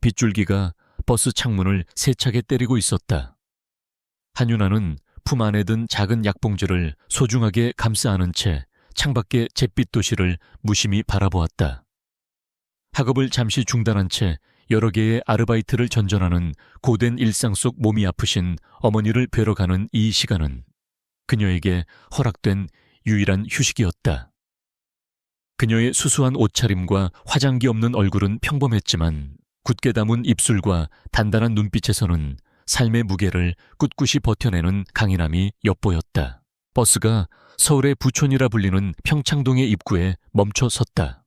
빗줄기가 버스 창문을 세차게 때리고 있었다. 한윤아는 품 안에 든 작은 약봉지를 소중하게 감싸 안은 채 창밖의 잿빛 도시를 무심히 바라보았다. 학업을 잠시 중단한 채 여러 개의 아르바이트를 전전하는 고된 일상 속 몸이 아프신 어머니를 뵈러 가는 이 시간은 그녀에게 허락된 유일한 휴식이었다. 그녀의 수수한 옷차림과 화장기 없는 얼굴은 평범했지만 굳게 담은 입술과 단단한 눈빛에서는 삶의 무게를 꿋꿋이 버텨내는 강인함이 엿보였다. 버스가 서울의 부촌이라 불리는 평창동의 입구에 멈춰 섰다.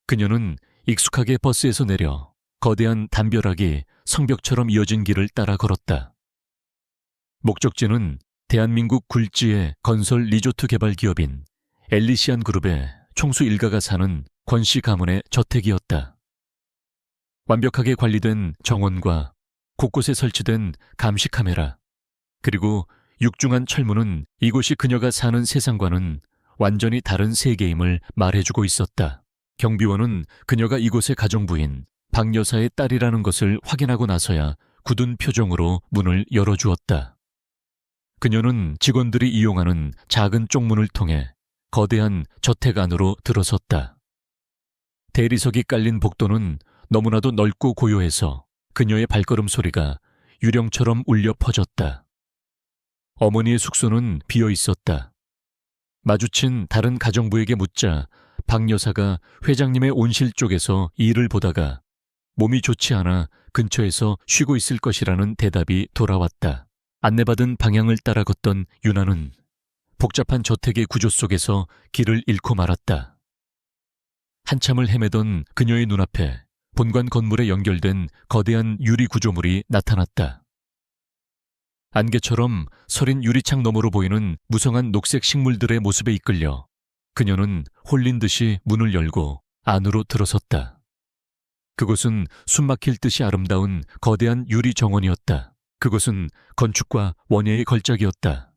그녀는 익숙하게 버스에서 내려 거대한 담벼락이 성벽처럼 이어진 길을 따라 걸었다. 목적지는 대한민국 굴지의 건설 리조트 개발 기업인 엘리시안 그룹의 총수 일가가 사는 권씨 가문의 저택이었다. 완벽하게 관리된 정원과 곳곳에 설치된 감시 카메라, 그리고 육중한 철문은 이곳이 그녀가 사는 세상과는 완전히 다른 세계임을 말해주고 있었다. 경비원은 그녀가 이곳의 가정부인 박 여사의 딸이라는 것을 확인하고 나서야 굳은 표정으로 문을 열어주었다. 그녀는 직원들이 이용하는 작은 쪽문을 통해 거대한 저택 안으로 들어섰다. 대리석이 깔린 복도는 너무나도 넓고 고요해서 그녀의 발걸음 소리가 유령처럼 울려 퍼졌다. 어머니의 숙소는 비어 있었다. 마주친 다른 가정부에게 묻자 박 여사가 회장님의 온실 쪽에서 일을 보다가 몸이 좋지 않아 근처에서 쉬고 있을 것이라는 대답이 돌아왔다. 안내받은 방향을 따라 걷던 윤아는 복잡한 저택의 구조 속에서 길을 잃고 말았다. 한참을 헤매던 그녀의 눈앞에 본관 건물에 연결된 거대한 유리 구조물이 나타났다. 안개처럼 서린 유리창 너머로 보이는 무성한 녹색 식물들의 모습에 이끌려 그녀는 홀린 듯이 문을 열고 안으로 들어섰다. 그곳은 숨막힐 듯이 아름다운 거대한 유리 정원이었다. 그곳은 건축과 원예의 걸작이었다.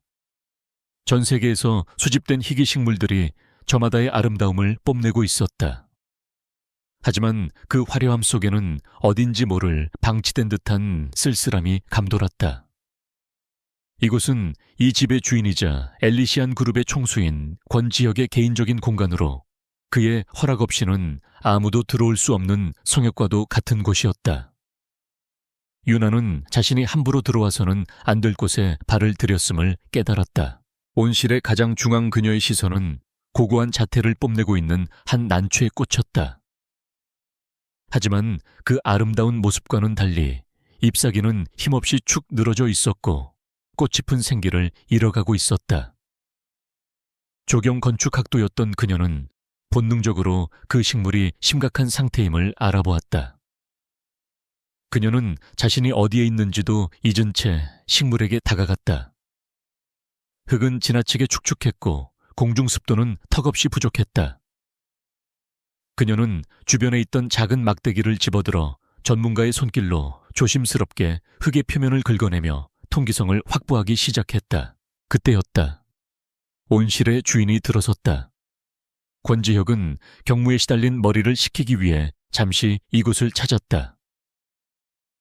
전 세계에서 수집된 희귀 식물들이 저마다의 아름다움을 뽐내고 있었다. 하지만 그 화려함 속에는 어딘지 모를 방치된 듯한 쓸쓸함이 감돌았다. 이곳은 이 집의 주인이자 엘리시안 그룹의 총수인 권지혁의 개인적인 공간으로 그의 허락 없이는 아무도 들어올 수 없는 성역과도 같은 곳이었다. 윤아는 자신이 함부로 들어와서는 안 될 곳에 발을 들였음을 깨달았다. 온실의 가장 중앙 그녀의 시선은 고고한 자태를 뽐내고 있는 한 난초에 꽂혔다. 하지만 그 아름다운 모습과는 달리 잎사귀는 힘없이 축 늘어져 있었고 꽃짚은 생기를 잃어가고 있었다. 조경 건축학도였던 그녀는 본능적으로 그 식물이 심각한 상태임을 알아보았다. 그녀는 자신이 어디에 있는지도 잊은 채 식물에게 다가갔다. 흙은 지나치게 축축했고 공중 습도는 턱없이 부족했다. 그녀는 주변에 있던 작은 막대기를 집어들어 전문가의 손길로 조심스럽게 흙의 표면을 긁어내며 통기성을 확보하기 시작했다. 그때였다. 온실의 주인이 들어섰다. 권지혁은 경무에 시달린 머리를 식히기 위해 잠시 이곳을 찾았다.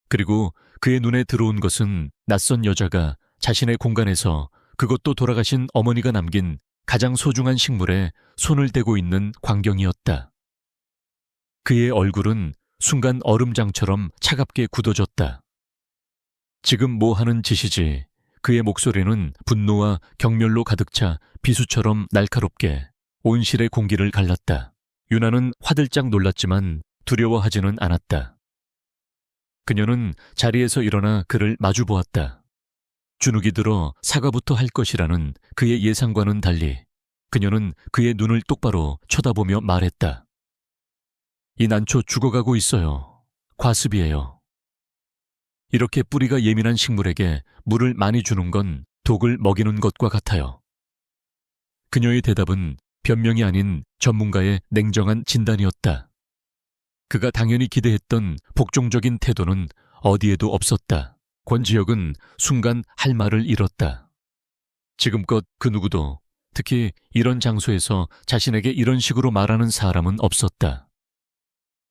그리고 그의 눈에 들어온 것은 낯선 여자가 자신의 공간에서 그것도 돌아가신 어머니가 남긴 가장 소중한 식물에 손을 대고 있는 광경이었다. 그의 얼굴은 순간 얼음장처럼 차갑게 굳어졌다. 지금 뭐 하는 짓이지? 그의 목소리는 분노와 경멸로 가득 차 비수처럼 날카롭게 온실의 공기를 갈랐다. 윤아는 화들짝 놀랐지만 두려워하지는 않았다. 그녀는 자리에서 일어나 그를 마주보았다. 주눅이 들어 사과부터 할 것이라는 그의 예상과는 달리 그녀는 그의 눈을 똑바로 쳐다보며 말했다. 이 난초 죽어가고 있어요. 과습이에요. 이렇게 뿌리가 예민한 식물에게 물을 많이 주는 건 독을 먹이는 것과 같아요. 그녀의 대답은 변명이 아닌 전문가의 냉정한 진단이었다. 그가 당연히 기대했던 복종적인 태도는 어디에도 없었다. 권지혁은 순간 할 말을 잃었다. 지금껏 그 누구도, 특히 이런 장소에서 자신에게 이런 식으로 말하는 사람은 없었다.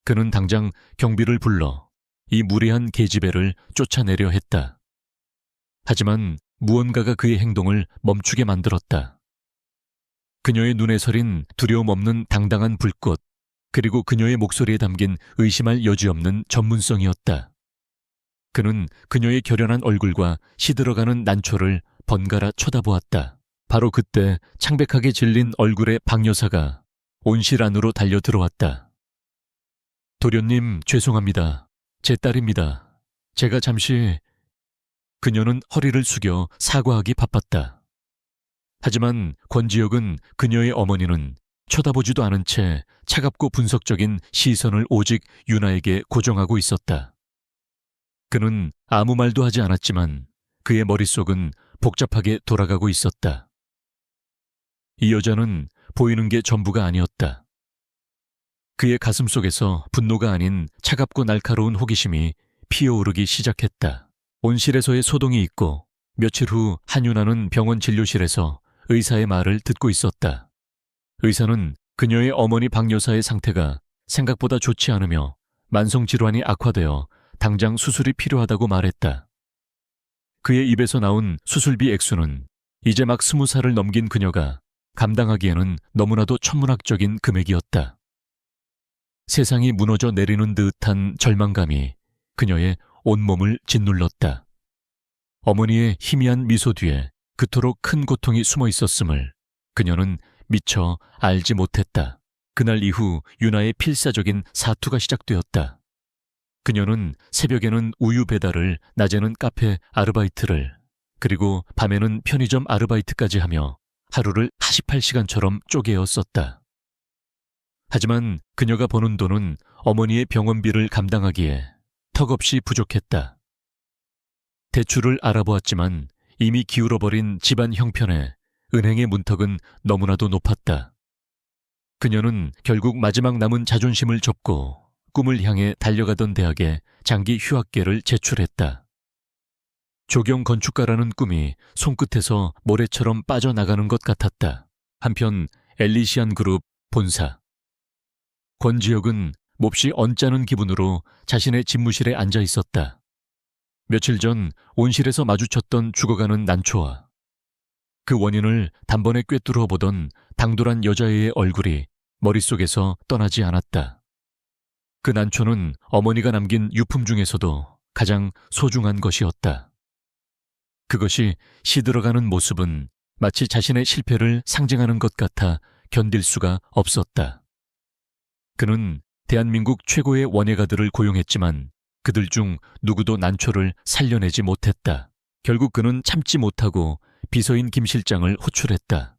그는 당장 경비를 불러 이 무례한 계집애를 쫓아내려 했다. 하지만 무언가가 그의 행동을 멈추게 만들었다. 그녀의 눈에 서린 두려움 없는 당당한 불꽃, 그리고 그녀의 목소리에 담긴 의심할 여지 없는 전문성이었다. 그는 그녀의 결연한 얼굴과 시들어가는 난초를 번갈아 쳐다보았다. 바로 그때 창백하게 질린 얼굴의 박 여사가 온실 안으로 달려 들어왔다. 도련님, 죄송합니다. 제 딸입니다. 제가 잠시... 그녀는 허리를 숙여 사과하기 바빴다. 하지만 권지혁은 그녀의 어머니는 쳐다보지도 않은 채 차갑고 분석적인 시선을 오직 유나에게 고정하고 있었다. 그는 아무 말도 하지 않았지만 그의 머릿속은 복잡하게 돌아가고 있었다. 이 여자는 보이는 게 전부가 아니었다. 그의 가슴 속에서 분노가 아닌 차갑고 날카로운 호기심이 피어오르기 시작했다. 온실에서의 소동이 있고 며칠 후 한유나는 병원 진료실에서 의사의 말을 듣고 있었다. 의사는 그녀의 어머니 박 여사의 상태가 생각보다 좋지 않으며 만성질환이 악화되어 당장 수술이 필요하다고 말했다. 그의 입에서 나온 수술비 액수는 이제 막 20살을 넘긴 그녀가 감당하기에는 너무나도 천문학적인 금액이었다. 세상이 무너져 내리는 듯한 절망감이 그녀의 온몸을 짓눌렀다. 어머니의 희미한 미소 뒤에 그토록 큰 고통이 숨어 있었음을 그녀는 미처 알지 못했다. 그날 이후 유나의 필사적인 사투가 시작되었다. 그녀는 새벽에는 우유 배달을, 낮에는 카페 아르바이트를, 그리고 밤에는 편의점 아르바이트까지 하며 하루를 48시간처럼 쪼개어 썼다. 하지만 그녀가 버는 돈은 어머니의 병원비를 감당하기에 턱없이 부족했다. 대출을 알아보았지만 이미 기울어버린 집안 형편에 은행의 문턱은 너무나도 높았다. 그녀는 결국 마지막 남은 자존심을 접고 꿈을 향해 달려가던 대학에 장기 휴학계를 제출했다. 조경 건축가라는 꿈이 손끝에서 모래처럼 빠져나가는 것 같았다. 한편 엘리시안 그룹 본사. 권지혁은 몹시 언짢은 기분으로 자신의 집무실에 앉아 있었다. 며칠 전 온실에서 마주쳤던 죽어가는 난초와 그 원인을 단번에 꿰뚫어 보던 당돌한 여자애의 얼굴이 머릿속에서 떠나지 않았다. 그 난초는 어머니가 남긴 유품 중에서도 가장 소중한 것이었다. 그것이 시들어가는 모습은 마치 자신의 실패를 상징하는 것 같아 견딜 수가 없었다. 그는 대한민국 최고의 원예가들을 고용했지만 그들 중 누구도 난초를 살려내지 못했다. 결국 그는 참지 못하고 비서인 김 실장을 호출했다.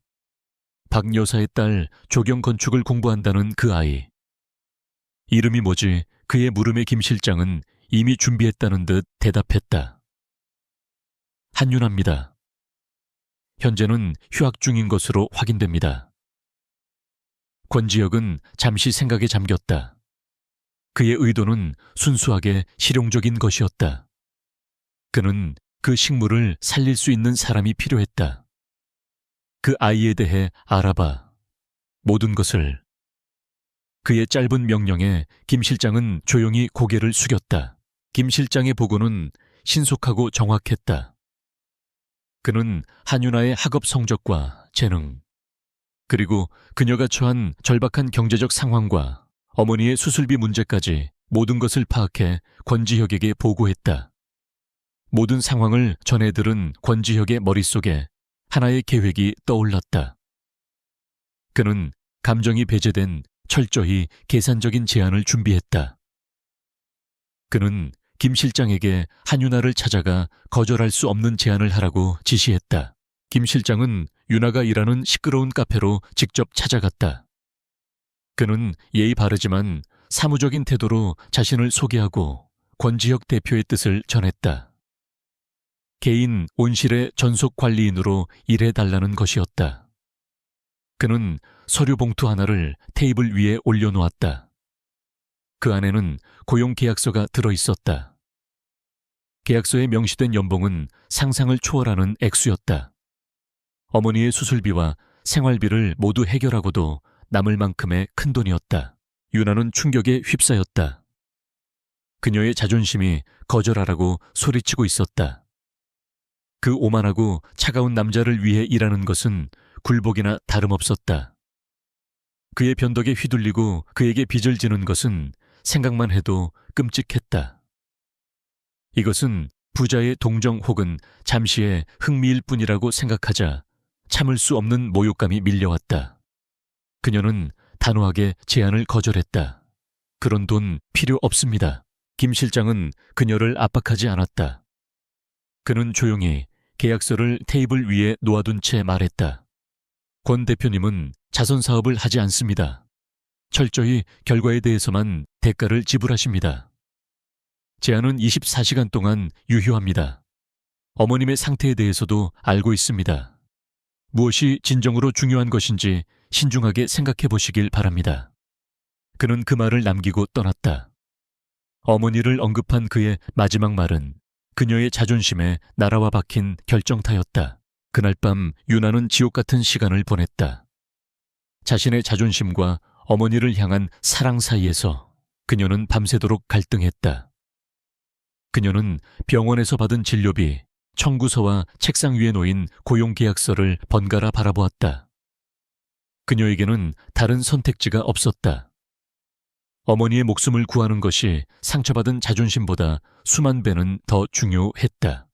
박 여사의 딸 조경 건축을 공부한다는 그 아이. 이름이 뭐지? 그의 물음에 김 실장은 이미 준비했다는 듯 대답했다. 한유나입니다. 현재는 휴학 중인 것으로 확인됩니다. 권지혁은 잠시 생각에 잠겼다. 그의 의도는 순수하게 실용적인 것이었다. 그는 그 식물을 살릴 수 있는 사람이 필요했다. 그 아이에 대해 알아봐. 모든 것을. 그의 짧은 명령에 김 실장은 조용히 고개를 숙였다. 김 실장의 보고는 신속하고 정확했다. 그는 한유나의 학업 성적과 재능, 그리고 그녀가 처한 절박한 경제적 상황과 어머니의 수술비 문제까지 모든 것을 파악해 권지혁에게 보고했다. 모든 상황을 전해 들은 권지혁의 머릿속에 하나의 계획이 떠올랐다. 그는 감정이 배제된 철저히 계산적인 제안을 준비했다. 그는 김 실장에게 한유나를 찾아가 거절할 수 없는 제안을 하라고 지시했다. 김 실장은 유나가 일하는 시끄러운 카페로 직접 찾아갔다. 그는 예의 바르지만 사무적인 태도로 자신을 소개하고 권지혁 대표의 뜻을 전했다. 개인 온실의 전속 관리인으로 일해달라는 것이었다. 그는 서류 봉투 하나를 테이블 위에 올려놓았다. 그 안에는 고용계약서가 들어있었다. 계약서에 명시된 연봉은 상상을 초월하는 액수였다. 어머니의 수술비와 생활비를 모두 해결하고도 남을 만큼의 큰돈이었다. 유나는 충격에 휩싸였다. 그녀의 자존심이 거절하라고 소리치고 있었다. 그 오만하고 차가운 남자를 위해 일하는 것은 굴복이나 다름없었다. 그의 변덕에 휘둘리고 그에게 빚을 지는 것은 생각만 해도 끔찍했다. 이것은 부자의 동정 혹은 잠시의 흥미일 뿐이라고 생각하자 참을 수 없는 모욕감이 밀려왔다. 그녀는 단호하게 제안을 거절했다. 그런 돈 필요 없습니다. 김 실장은 그녀를 압박하지 않았다. 그는 조용히 계약서를 테이블 위에 놓아둔 채 말했다. 권 대표님은 자선 사업을 하지 않습니다. 철저히 결과에 대해서만 대가를 지불하십니다. 제안은 24시간 동안 유효합니다. 어머님의 상태에 대해서도 알고 있습니다. 무엇이 진정으로 중요한 것인지 신중하게 생각해 보시길 바랍니다. 그는 그 말을 남기고 떠났다. 어머니를 언급한 그의 마지막 말은 그녀의 자존심에 날아와 박힌 결정타였다. 그날 밤 유나는 지옥 같은 시간을 보냈다. 자신의 자존심과 어머니를 향한 사랑 사이에서 그녀는 밤새도록 갈등했다. 그녀는 병원에서 받은 진료비, 청구서와 책상 위에 놓인 고용계약서를 번갈아 바라보았다. 그녀에게는 다른 선택지가 없었다. 어머니의 목숨을 구하는 것이 상처받은 자존심보다 수만 배는 더 중요했다.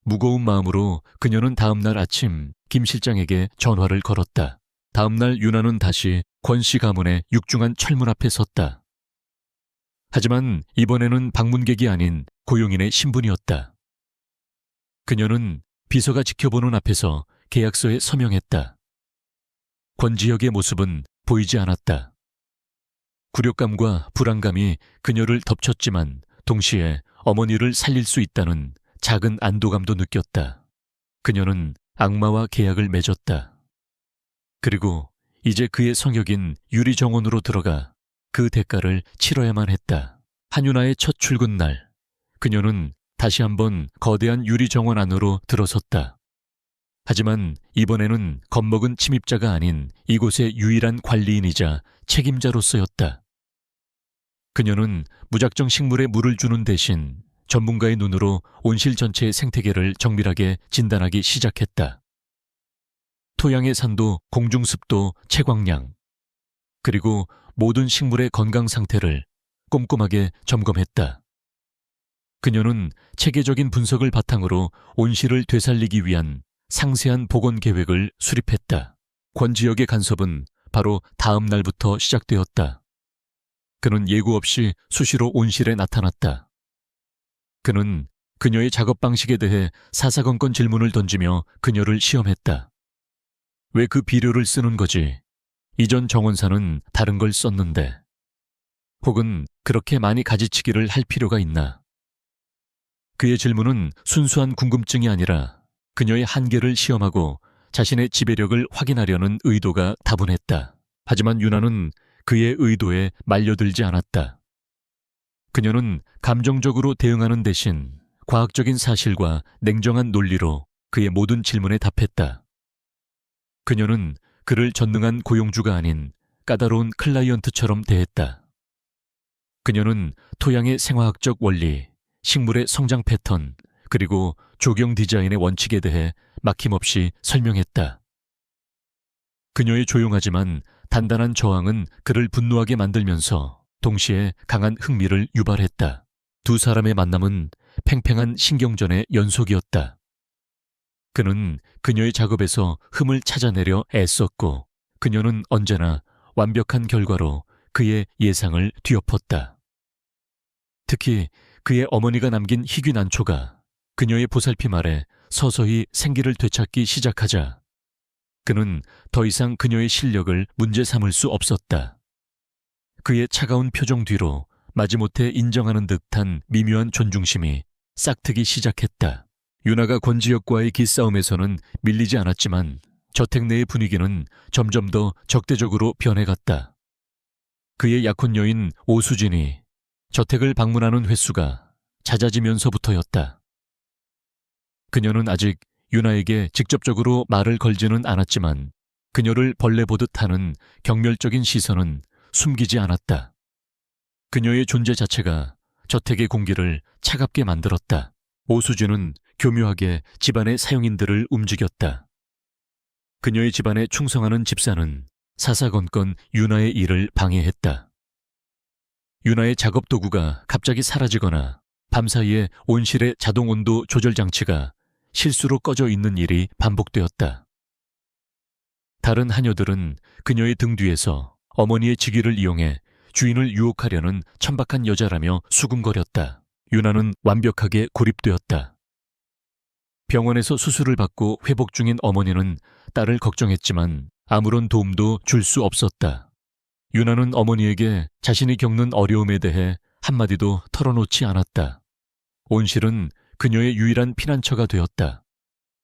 무거운 마음으로 그녀는 다음날 아침 김 실장에게 전화를 걸었다. 다음날 유나는 다시 권 씨 가문의 육중한 철문 앞에 섰다. 하지만 이번에는 방문객이 아닌 고용인의 신분이었다. 그녀는 비서가 지켜보는 앞에서 계약서에 서명했다. 권지혁의 모습은 보이지 않았다. 굴욕감과 불안감이 그녀를 덮쳤지만 동시에 어머니를 살릴 수 있다는 작은 안도감도 느꼈다. 그녀는 악마와 계약을 맺었다. 그리고 이제 그의 성역인 유리정원으로 들어가 그 대가를 치러야만 했다. 한유나의 첫 출근 날, 그녀는 다시 한번 거대한 유리정원 안으로 들어섰다. 하지만 이번에는 겁먹은 침입자가 아닌 이곳의 유일한 관리인이자 책임자로서였다. 그녀는 무작정 식물에 물을 주는 대신 전문가의 눈으로 온실 전체의 생태계를 정밀하게 진단하기 시작했다. 토양의 산도, 공중습도, 채광량, 그리고 모든 식물의 건강 상태를 꼼꼼하게 점검했다. 그녀는 체계적인 분석을 바탕으로 온실을 되살리기 위한 상세한 복원 계획을 수립했다. 권 지역의 간섭은 바로 다음 날부터 시작되었다. 그는 예고 없이 수시로 온실에 나타났다. 그는 그녀의 작업 방식에 대해 사사건건 질문을 던지며 그녀를 시험했다. 왜 그 비료를 쓰는 거지? 이전 정원사는 다른 걸 썼는데. 혹은 그렇게 많이 가지치기를 할 필요가 있나? 그의 질문은 순수한 궁금증이 아니라 그녀의 한계를 시험하고 자신의 지배력을 확인하려는 의도가 다분했다. 하지만 유나는 그의 의도에 말려들지 않았다. 그녀는 감정적으로 대응하는 대신 과학적인 사실과 냉정한 논리로 그의 모든 질문에 답했다. 그녀는 그를 전능한 고용주가 아닌 까다로운 클라이언트처럼 대했다. 그녀는 토양의 생화학적 원리, 식물의 성장 패턴, 그리고 조경 디자인의 원칙에 대해 막힘없이 설명했다. 그녀의 조용하지만 단단한 저항은 그를 분노하게 만들면서 동시에 강한 흥미를 유발했다. 두 사람의 만남은 팽팽한 신경전의 연속이었다. 그는 그녀의 작업에서 흠을 찾아내려 애썼고 그녀는 언제나 완벽한 결과로 그의 예상을 뒤엎었다. 특히 그의 어머니가 남긴 희귀 난초가 그녀의 보살핌 아래 서서히 생기를 되찾기 시작하자 그는 더 이상 그녀의 실력을 문제 삼을 수 없었다. 그의 차가운 표정 뒤로 마지못해 인정하는 듯한 미묘한 존중심이 싹트기 시작했다. 유나가 권지혁과의 기싸움에서는 밀리지 않았지만 저택 내의 분위기는 점점 더 적대적으로 변해갔다. 그의 약혼녀인 오수진이 저택을 방문하는 횟수가 잦아지면서부터였다. 그녀는 아직 유나에게 직접적으로 말을 걸지는 않았지만 그녀를 벌레 보듯 하는 경멸적인 시선은 숨기지 않았다. 그녀의 존재 자체가 저택의 공기를 차갑게 만들었다. 오수진은 교묘하게 집안의 사용인들을 움직였다. 그녀의 집안에 충성하는 집사는 사사건건 윤아의 일을 방해했다. 윤아의 작업 도구가 갑자기 사라지거나 밤사이에 온실의 자동 온도 조절 장치가 실수로 꺼져 있는 일이 반복되었다. 다른 하녀들은 그녀의 등 뒤에서 어머니의 직위를 이용해 주인을 유혹하려는 천박한 여자라며 수군거렸다. 윤아는 완벽하게 고립되었다. 병원에서 수술을 받고 회복 중인 어머니는 딸을 걱정했지만 아무런 도움도 줄 수 없었다. 윤아는 어머니에게 자신이 겪는 어려움에 대해 한마디도 털어놓지 않았다. 온실은 그녀의 유일한 피난처가 되었다.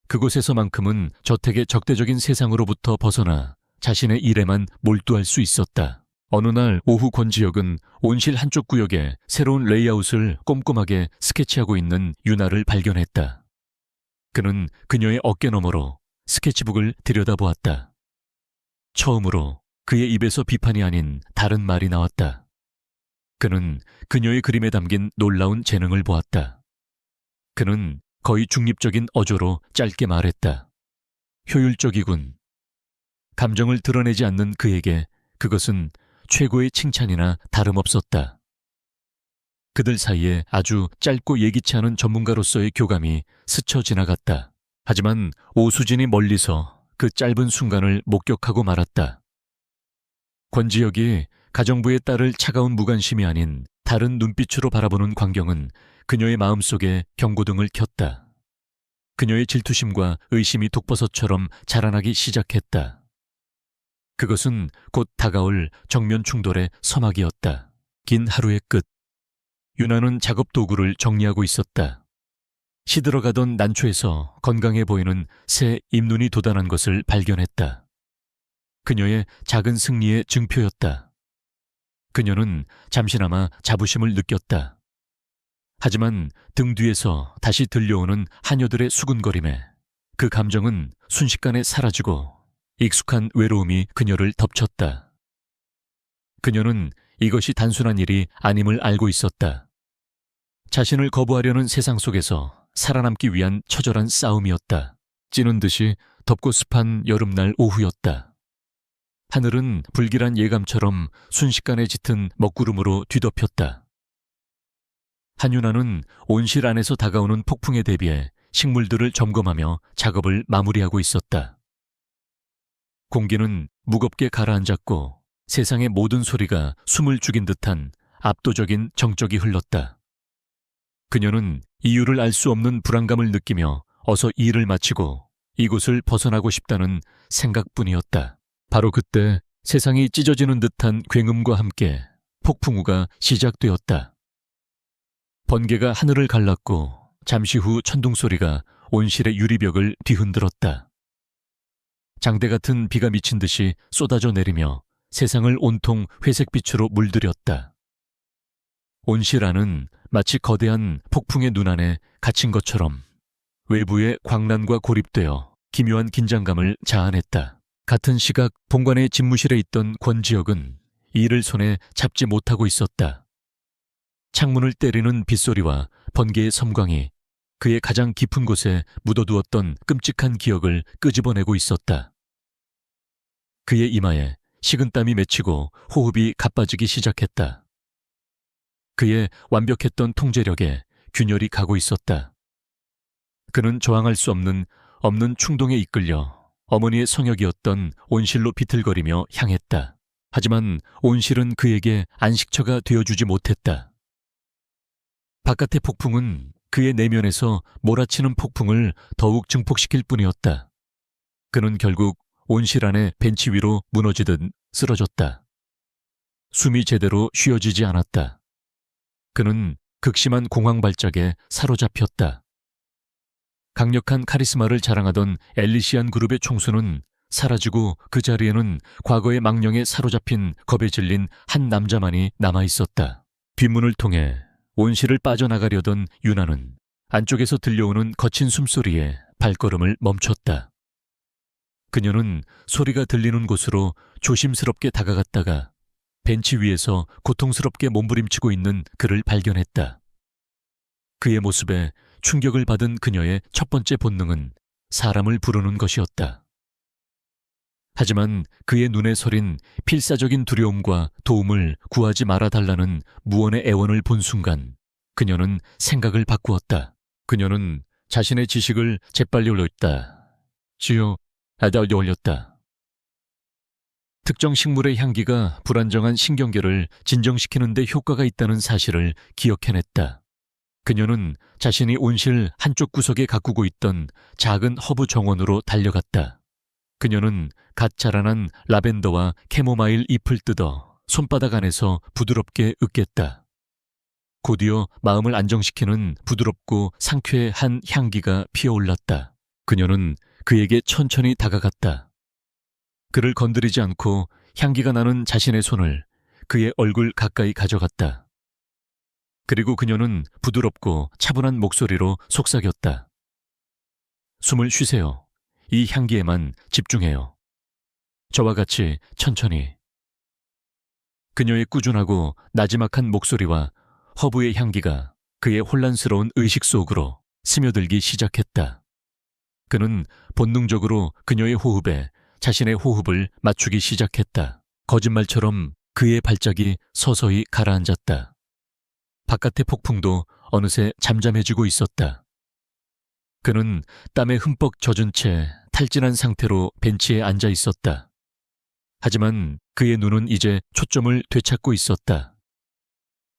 그곳에서만큼은 저택의 적대적인 세상으로부터 벗어나 자신의 일에만 몰두할 수 있었다. 어느 날 오후 권지혁은 온실 한쪽 구역에 새로운 레이아웃을 꼼꼼하게 스케치하고 있는 윤아를 발견했다. 그는 그녀의 어깨 너머로 스케치북을 들여다보았다. 처음으로 그의 입에서 비판이 아닌 다른 말이 나왔다. 그는 그녀의 그림에 담긴 놀라운 재능을 보았다. 그는 거의 중립적인 어조로 짧게 말했다. 효율적이군. 감정을 드러내지 않는 그에게 그것은 최고의 칭찬이나 다름없었다. 그들 사이에 아주 짧고 예기치 않은 전문가로서의 교감이 스쳐 지나갔다. 하지만 오수진이 멀리서 그 짧은 순간을 목격하고 말았다. 권지혁이 가정부의 딸을 차가운 무관심이 아닌 다른 눈빛으로 바라보는 광경은 그녀의 마음속에 경고등을 켰다. 그녀의 질투심과 의심이 독버섯처럼 자라나기 시작했다. 그것은 곧 다가올 정면 충돌의 서막이었다. 긴 하루의 끝. 윤아는 작업 도구를 정리하고 있었다. 시들어가던 난초에서 건강해 보이는 새 잎눈이 돋아난 것을 발견했다. 그녀의 작은 승리의 증표였다. 그녀는 잠시나마 자부심을 느꼈다. 하지만 등 뒤에서 다시 들려오는 하녀들의 수군거림에 그 감정은 순식간에 사라지고 익숙한 외로움이 그녀를 덮쳤다. 그녀는 이것이 단순한 일이 아님을 알고 있었다. 자신을 거부하려는 세상 속에서 살아남기 위한 처절한 싸움이었다. 찌는 듯이 덥고 습한 여름날 오후였다. 하늘은 불길한 예감처럼 순식간에 짙은 먹구름으로 뒤덮였다. 한윤아는 온실 안에서 다가오는 폭풍에 대비해 식물들을 점검하며 작업을 마무리하고 있었다. 공기는 무겁게 가라앉았고 세상의 모든 소리가 숨을 죽인 듯한 압도적인 정적이 흘렀다. 그녀는 이유를 알 수 없는 불안감을 느끼며 어서 일을 마치고 이곳을 벗어나고 싶다는 생각뿐이었다. 바로 그때 세상이 찢어지는 듯한 굉음과 함께 폭풍우가 시작되었다. 번개가 하늘을 갈랐고 잠시 후 천둥 소리가 온실의 유리벽을 뒤흔들었다. 장대 같은 비가 미친 듯이 쏟아져 내리며 세상을 온통 회색빛으로 물들였다. 온실 안은 마치 거대한 폭풍의 눈 안에 갇힌 것처럼 외부의 광란과 고립되어 기묘한 긴장감을 자아냈다. 같은 시각 본관의 집무실에 있던 권지혁은 일을 손에 잡지 못하고 있었다. 창문을 때리는 빗소리와 번개의 섬광이 그의 가장 깊은 곳에 묻어두었던 끔찍한 기억을 끄집어내고 있었다. 그의 이마에 식은땀이 맺히고 호흡이 가빠지기 시작했다. 그의 완벽했던 통제력에 균열이 가고 있었다. 그는 저항할 수 없는 충동에 이끌려 어머니의 성역이었던 온실로 비틀거리며 향했다. 하지만 온실은 그에게 안식처가 되어주지 못했다. 바깥의 폭풍은 그의 내면에서 몰아치는 폭풍을 더욱 증폭시킬 뿐이었다. 그는 결국 온실 안의 벤치 위로 무너지듯 쓰러졌다. 숨이 제대로 쉬어지지 않았다. 그는 극심한 공황 발작에 사로잡혔다. 강력한 카리스마를 자랑하던 엘리시안 그룹의 총수는 사라지고 그 자리에는 과거의 망령에 사로잡힌 겁에 질린 한 남자만이 남아있었다. 뒷문을 통해 온실을 빠져나가려던 윤아는 안쪽에서 들려오는 거친 숨소리에 발걸음을 멈췄다. 그녀는 소리가 들리는 곳으로 조심스럽게 다가갔다가 벤치 위에서 고통스럽게 몸부림치고 있는 그를 발견했다. 그의 모습에 충격을 받은 그녀의 첫 번째 본능은 사람을 부르는 것이었다. 하지만 그의 눈에 서린 필사적인 두려움과 도움을 구하지 말아달라는 무언의 애원을 본 순간 그녀는 생각을 바꾸었다. 그녀는 자신의 지식을 재빨리 올렸다. 주여, 올렸다. 특정 식물의 향기가 불안정한 신경계를 진정시키는 데 효과가 있다는 사실을 기억해냈다. 그녀는 자신이 온실 한쪽 구석에 가꾸고 있던 작은 허브 정원으로 달려갔다. 그녀는 갓 자라난 라벤더와 캐모마일 잎을 뜯어 손바닥 안에서 부드럽게 으깼다. 곧이어 마음을 안정시키는 부드럽고 상쾌한 향기가 피어올랐다. 그녀는 그에게 천천히 다가갔다. 그를 건드리지 않고 향기가 나는 자신의 손을 그의 얼굴 가까이 가져갔다. 그리고 그녀는 부드럽고 차분한 목소리로 속삭였다. 숨을 쉬세요. 이 향기에만 집중해요. 저와 같이 천천히. 그녀의 꾸준하고 나지막한 목소리와 허브의 향기가 그의 혼란스러운 의식 속으로 스며들기 시작했다. 그는 본능적으로 그녀의 호흡에 자신의 호흡을 맞추기 시작했다. 거짓말처럼 그의 발작이 서서히 가라앉았다. 바깥의 폭풍도 어느새 잠잠해지고 있었다. 그는 땀에 흠뻑 젖은 채 탈진한 상태로 벤치에 앉아 있었다. 하지만 그의 눈은 이제 초점을 되찾고 있었다.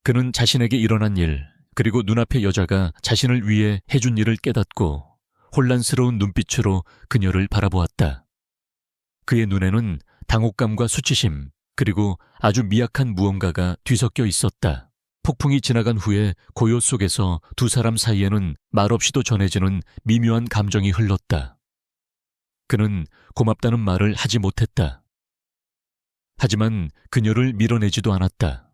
그는 자신에게 일어난 일, 그리고 눈앞의 여자가 자신을 위해 해준 일을 깨닫고 혼란스러운 눈빛으로 그녀를 바라보았다. 그의 눈에는 당혹감과 수치심, 그리고 아주 미약한 무언가가 뒤섞여 있었다. 폭풍이 지나간 후에 고요 속에서 두 사람 사이에는 말없이도 전해지는 미묘한 감정이 흘렀다. 그는 고맙다는 말을 하지 못했다. 하지만 그녀를 밀어내지도 않았다.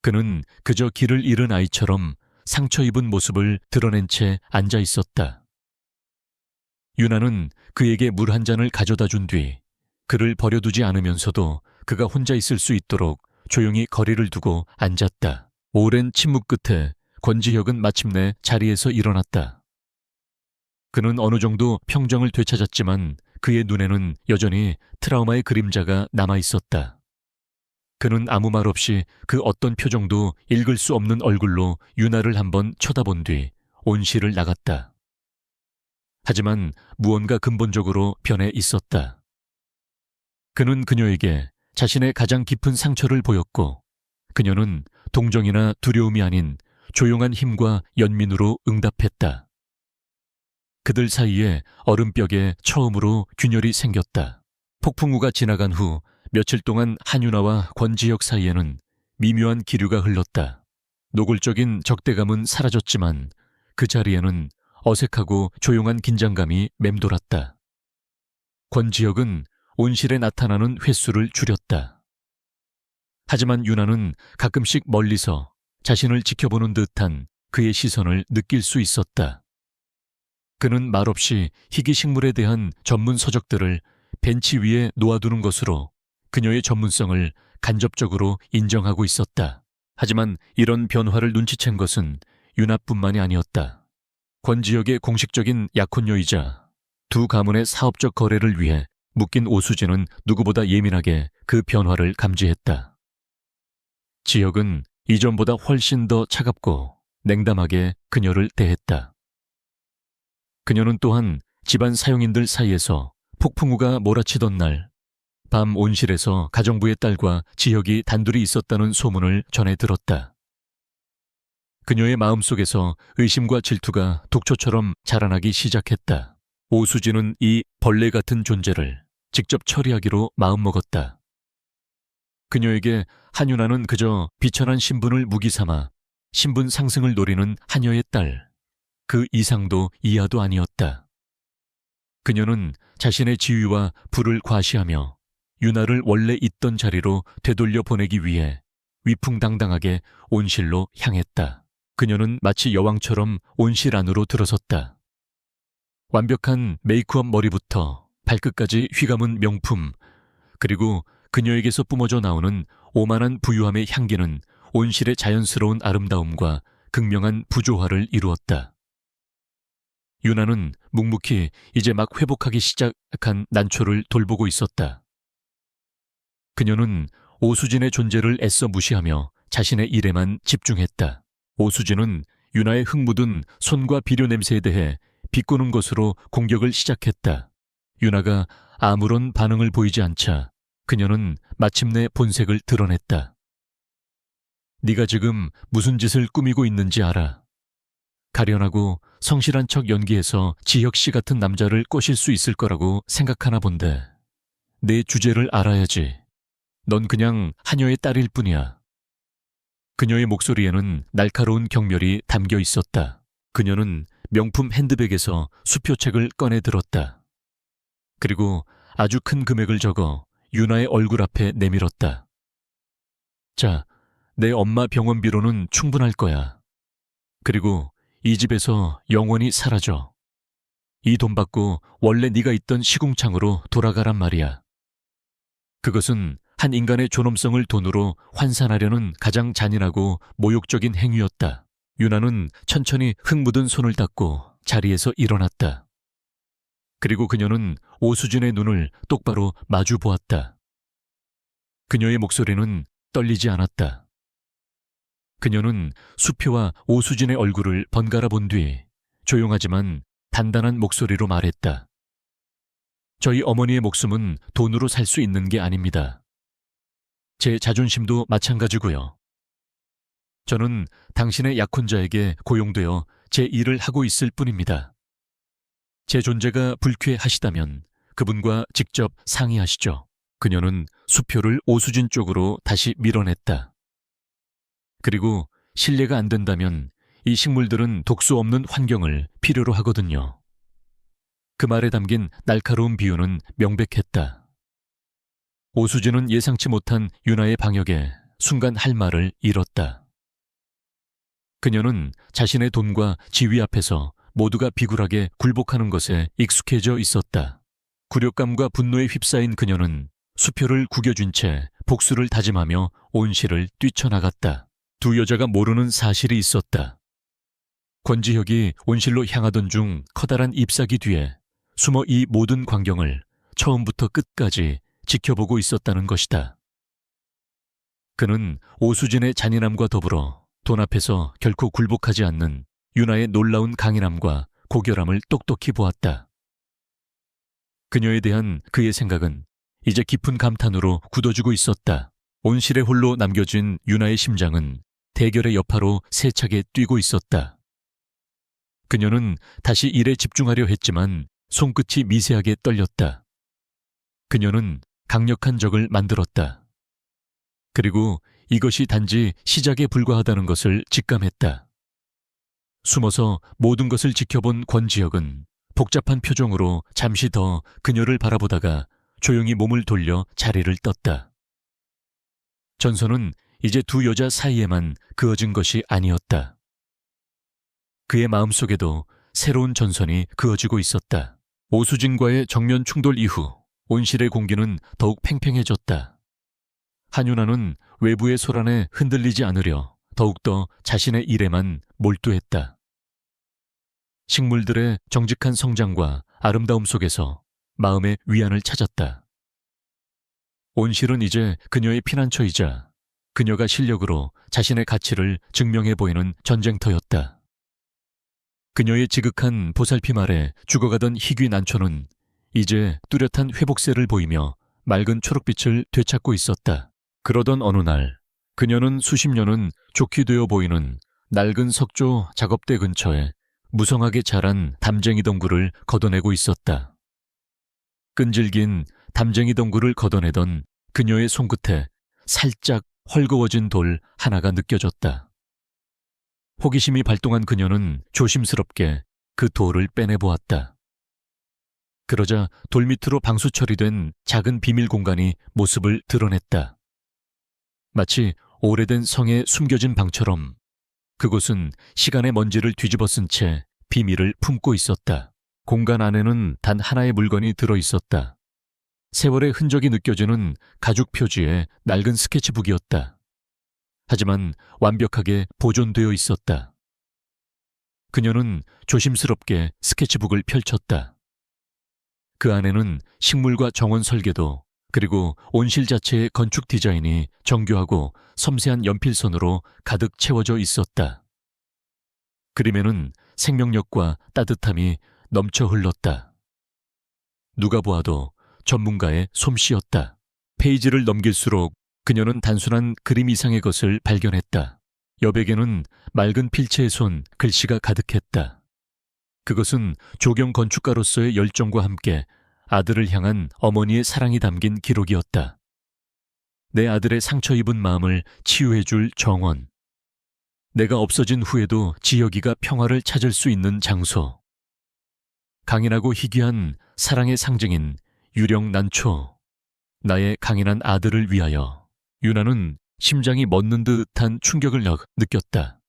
그는 그저 길을 잃은 아이처럼 상처 입은 모습을 드러낸 채 앉아 있었다. 유나는 그에게 물 한 잔을 가져다 준 뒤 그를 버려두지 않으면서도 그가 혼자 있을 수 있도록 조용히 거리를 두고 앉았다. 오랜 침묵 끝에 권지혁은 마침내 자리에서 일어났다. 그는 어느 정도 평정을 되찾았지만 그의 눈에는 여전히 트라우마의 그림자가 남아있었다. 그는 아무 말 없이 그 어떤 표정도 읽을 수 없는 얼굴로 유나를 한번 쳐다본 뒤 온실을 나갔다. 하지만 무언가 근본적으로 변해 있었다. 그는 그녀에게 자신의 가장 깊은 상처를 보였고 그녀는 동정이나 두려움이 아닌 조용한 힘과 연민으로 응답했다. 그들 사이에 얼음벽에 처음으로 균열이 생겼다. 폭풍우가 지나간 후 며칠 동안 한유나와 권지혁 사이에는 미묘한 기류가 흘렀다. 노골적인 적대감은 사라졌지만 그 자리에는 어색하고 조용한 긴장감이 맴돌았다. 권지혁은 온실에 나타나는 횟수를 줄였다. 하지만 유나는 가끔씩 멀리서 자신을 지켜보는 듯한 그의 시선을 느낄 수 있었다. 그는 말없이 희귀식물에 대한 전문 서적들을 벤치 위에 놓아두는 것으로 그녀의 전문성을 간접적으로 인정하고 있었다. 하지만 이런 변화를 눈치챈 것은 유나뿐만이 아니었다. 권지혁의 공식적인 약혼녀이자 두 가문의 사업적 거래를 위해 묶인 오수진은 누구보다 예민하게 그 변화를 감지했다. 지혁은 이전보다 훨씬 더 차갑고 냉담하게 그녀를 대했다. 그녀는 또한 집안 사용인들 사이에서 폭풍우가 몰아치던 날 밤 온실에서 가정부의 딸과 지혁이 단둘이 있었다는 소문을 전해 들었다. 그녀의 마음속에서 의심과 질투가 독초처럼 자라나기 시작했다. 오수진은 이 벌레 같은 존재를 직접 처리하기로 마음먹었다. 그녀에게 한유나는 그저 비천한 신분을 무기 삼아 신분 상승을 노리는 하녀의 딸, 그 이상도 이하도 아니었다. 그녀는 자신의 지위와 부를 과시하며 유나를 원래 있던 자리로 되돌려 보내기 위해 위풍당당하게 온실로 향했다. 그녀는 마치 여왕처럼 온실 안으로 들어섰다. 완벽한 메이크업 머리부터 발끝까지 휘감은 명품, 그리고 그녀에게서 뿜어져 나오는 오만한 부유함의 향기는 온실의 자연스러운 아름다움과 극명한 부조화를 이루었다. 유나는 묵묵히 이제 막 회복하기 시작한 난초를 돌보고 있었다. 그녀는 오수진의 존재를 애써 무시하며 자신의 일에만 집중했다. 오수진은 유나의 흙 묻은 손과 비료 냄새에 대해 비꼬는 것으로 공격을 시작했다. 유나가 아무런 반응을 보이지 않자 그녀는 마침내 본색을 드러냈다. 네가 지금 무슨 짓을 꾸미고 있는지 알아. 가련하고 성실한 척 연기해서 지혁 씨 같은 남자를 꼬실 수 있을 거라고 생각하나 본데 내 주제를 알아야지. 넌 그냥 하녀의 딸일 뿐이야. 그녀의 목소리에는 날카로운 경멸이 담겨 있었다. 그녀는 명품 핸드백에서 수표책을 꺼내 들었다. 그리고 아주 큰 금액을 적어 유나의 얼굴 앞에 내밀었다. 자, 내 엄마 병원비로는 충분할 거야. 그리고 이 집에서 영원히 사라져. 이 돈 받고 원래 네가 있던 시궁창으로 돌아가란 말이야. 그것은 한 인간의 존엄성을 돈으로 환산하려는 가장 잔인하고 모욕적인 행위였다. 유나는 천천히 흙 묻은 손을 닦고 자리에서 일어났다. 그리고 그녀는 오수진의 눈을 똑바로 마주 보았다. 그녀의 목소리는 떨리지 않았다. 그녀는 수표와 오수진의 얼굴을 번갈아 본 뒤 조용하지만 단단한 목소리로 말했다. 저희 어머니의 목숨은 돈으로 살 수 있는 게 아닙니다. 제 자존심도 마찬가지고요. 저는 당신의 약혼자에게 고용되어 제 일을 하고 있을 뿐입니다. 제 존재가 불쾌하시다면 그분과 직접 상의하시죠. 그녀는 수표를 오수진 쪽으로 다시 밀어냈다. 그리고 실례가 안 된다면 이 식물들은 독소 없는 환경을 필요로 하거든요. 그 말에 담긴 날카로운 비유는 명백했다. 오수진은 예상치 못한 유나의 방역에 순간 할 말을 잃었다. 그녀는 자신의 돈과 지위 앞에서 모두가 비굴하게 굴복하는 것에 익숙해져 있었다. 굴욕감과 분노에 휩싸인 그녀는 수표를 구겨준 채 복수를 다짐하며 온실을 뛰쳐나갔다. 두 여자가 모르는 사실이 있었다. 권지혁이 온실로 향하던 중 커다란 잎사귀 뒤에 숨어 이 모든 광경을 처음부터 끝까지 지켜보고 있었다는 것이다. 그는 오수진의 잔인함과 더불어 돈 앞에서 결코 굴복하지 않는 유나의 놀라운 강인함과 고결함을 똑똑히 보았다. 그녀에 대한 그의 생각은 이제 깊은 감탄으로 굳어지고 있었다. 온실에 홀로 남겨진 유나의 심장은 대결의 여파로 세차게 뛰고 있었다. 그녀는 다시 일에 집중하려 했지만 손끝이 미세하게 떨렸다. 그녀는 강력한 적을 만들었다. 그리고 이것이 단지 시작에 불과하다는 것을 직감했다. 숨어서 모든 것을 지켜본 권지혁은 복잡한 표정으로 잠시 더 그녀를 바라보다가 조용히 몸을 돌려 자리를 떴다. 전선은 이제 두 여자 사이에만 그어진 것이 아니었다. 그의 마음속에도 새로운 전선이 그어지고 있었다. 오수진과의 정면 충돌 이후 온실의 공기는 더욱 팽팽해졌다. 한유나는 외부의 소란에 흔들리지 않으려 더욱더 자신의 일에만 몰두했다. 식물들의 정직한 성장과 아름다움 속에서 마음의 위안을 찾았다. 온실은 이제 그녀의 피난처이자 그녀가 실력으로 자신의 가치를 증명해 보이는 전쟁터였다. 그녀의 지극한 보살핌 아래 죽어가던 희귀 난초는 이제 뚜렷한 회복세를 보이며 맑은 초록빛을 되찾고 있었다. 그러던 어느 날 그녀는 수십 년은 좋게 되어 보이는 낡은 석조 작업대 근처에 무성하게 자란 담쟁이 덩굴을 걷어내고 있었다. 끈질긴 담쟁이 덩굴을 걷어내던 그녀의 손끝에 살짝 헐거워진 돌 하나가 느껴졌다. 호기심이 발동한 그녀는 조심스럽게 그 돌을 빼내보았다. 그러자 돌 밑으로 방수 처리된 작은 비밀 공간이 모습을 드러냈다. 마치 오래된 성에 숨겨진 방처럼 그곳은 시간의 먼지를 뒤집어 쓴 채 비밀을 품고 있었다. 공간 안에는 단 하나의 물건이 들어 있었다. 세월의 흔적이 느껴지는 가죽 표지의 낡은 스케치북이었다. 하지만 완벽하게 보존되어 있었다. 그녀는 조심스럽게 스케치북을 펼쳤다. 그 안에는 식물과 정원 설계도, 그리고 온실 자체의 건축 디자인이 정교하고 섬세한 연필선으로 가득 채워져 있었다. 그림에는 생명력과 따뜻함이 넘쳐 흘렀다. 누가 보아도 전문가의 솜씨였다. 페이지를 넘길수록 그녀는 단순한 그림 이상의 것을 발견했다. 여백에는 맑은 필체의 손, 글씨가 가득했다. 그것은 조경 건축가로서의 열정과 함께 아들을 향한 어머니의 사랑이 담긴 기록이었다. 내 아들의 상처 입은 마음을 치유해줄 정원. 내가 없어진 후에도 지혁이가 평화를 찾을 수 있는 장소. 강인하고 희귀한 사랑의 상징인 유령 난초. 나의 강인한 아들을 위하여. 유나는 심장이 멎는 듯한 충격을 느꼈다.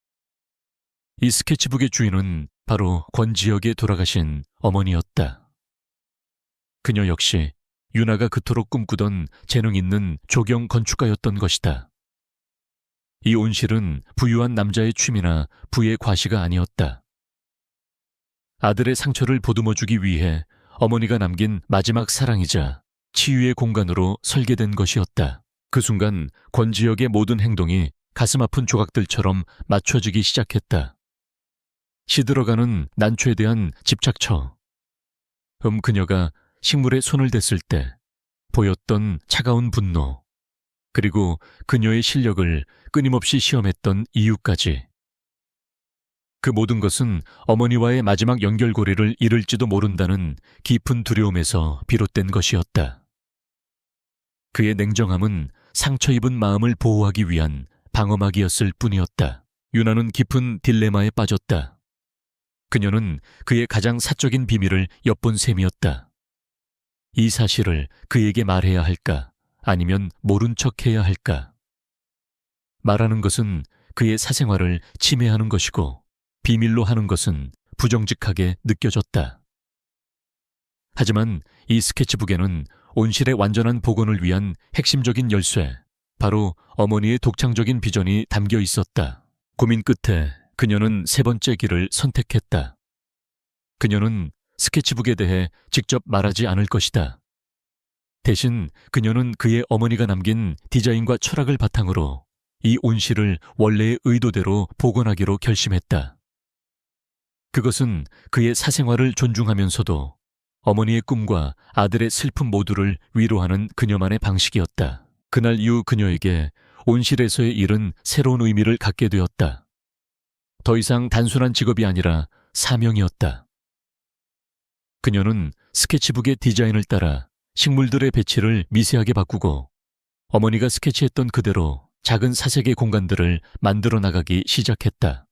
이 스케치북의 주인은 바로 권지혁에 돌아가신 어머니였다. 그녀 역시 유나가 그토록 꿈꾸던 재능 있는 조경 건축가였던 것이다. 이 온실은 부유한 남자의 취미나 부의 과시가 아니었다. 아들의 상처를 보듬어주기 위해 어머니가 남긴 마지막 사랑이자 치유의 공간으로 설계된 것이었다. 그 순간 권지혁의 모든 행동이 가슴 아픈 조각들처럼 맞춰지기 시작했다. 시들어가는 난초에 대한 집착처. 그녀가 식물에 손을 댔을 때 보였던 차가운 분노, 그리고 그녀의 실력을 끊임없이 시험했던 이유까지. 그 모든 것은 어머니와의 마지막 연결고리를 잃을지도 모른다는 깊은 두려움에서 비롯된 것이었다. 그의 냉정함은 상처 입은 마음을 보호하기 위한 방어막이었을 뿐이었다. 유나는 깊은 딜레마에 빠졌다. 그녀는 그의 가장 사적인 비밀을 엿본 셈이었다. 이 사실을 그에게 말해야 할까, 아니면 모른 척해야 할까? 말하는 것은 그의 사생활을 침해하는 것이고, 비밀로 하는 것은 부정직하게 느껴졌다. 하지만 이 스케치북에는 온실의 완전한 복원을 위한 핵심적인 열쇠, 바로 어머니의 독창적인 비전이 담겨 있었다. 고민 끝에 그녀는 세 번째 길을 선택했다. 그녀는 스케치북에 대해 직접 말하지 않을 것이다. 대신 그녀는 그의 어머니가 남긴 디자인과 철학을 바탕으로 이 온실을 원래의 의도대로 복원하기로 결심했다. 그것은 그의 사생활을 존중하면서도 어머니의 꿈과 아들의 슬픔 모두를 위로하는 그녀만의 방식이었다. 그날 이후 그녀에게 온실에서의 일은 새로운 의미를 갖게 되었다. 더 이상 단순한 직업이 아니라 사명이었다. 그녀는 스케치북의 디자인을 따라 식물들의 배치를 미세하게 바꾸고 어머니가 스케치했던 그대로 작은 사색의 공간들을 만들어 나가기 시작했다.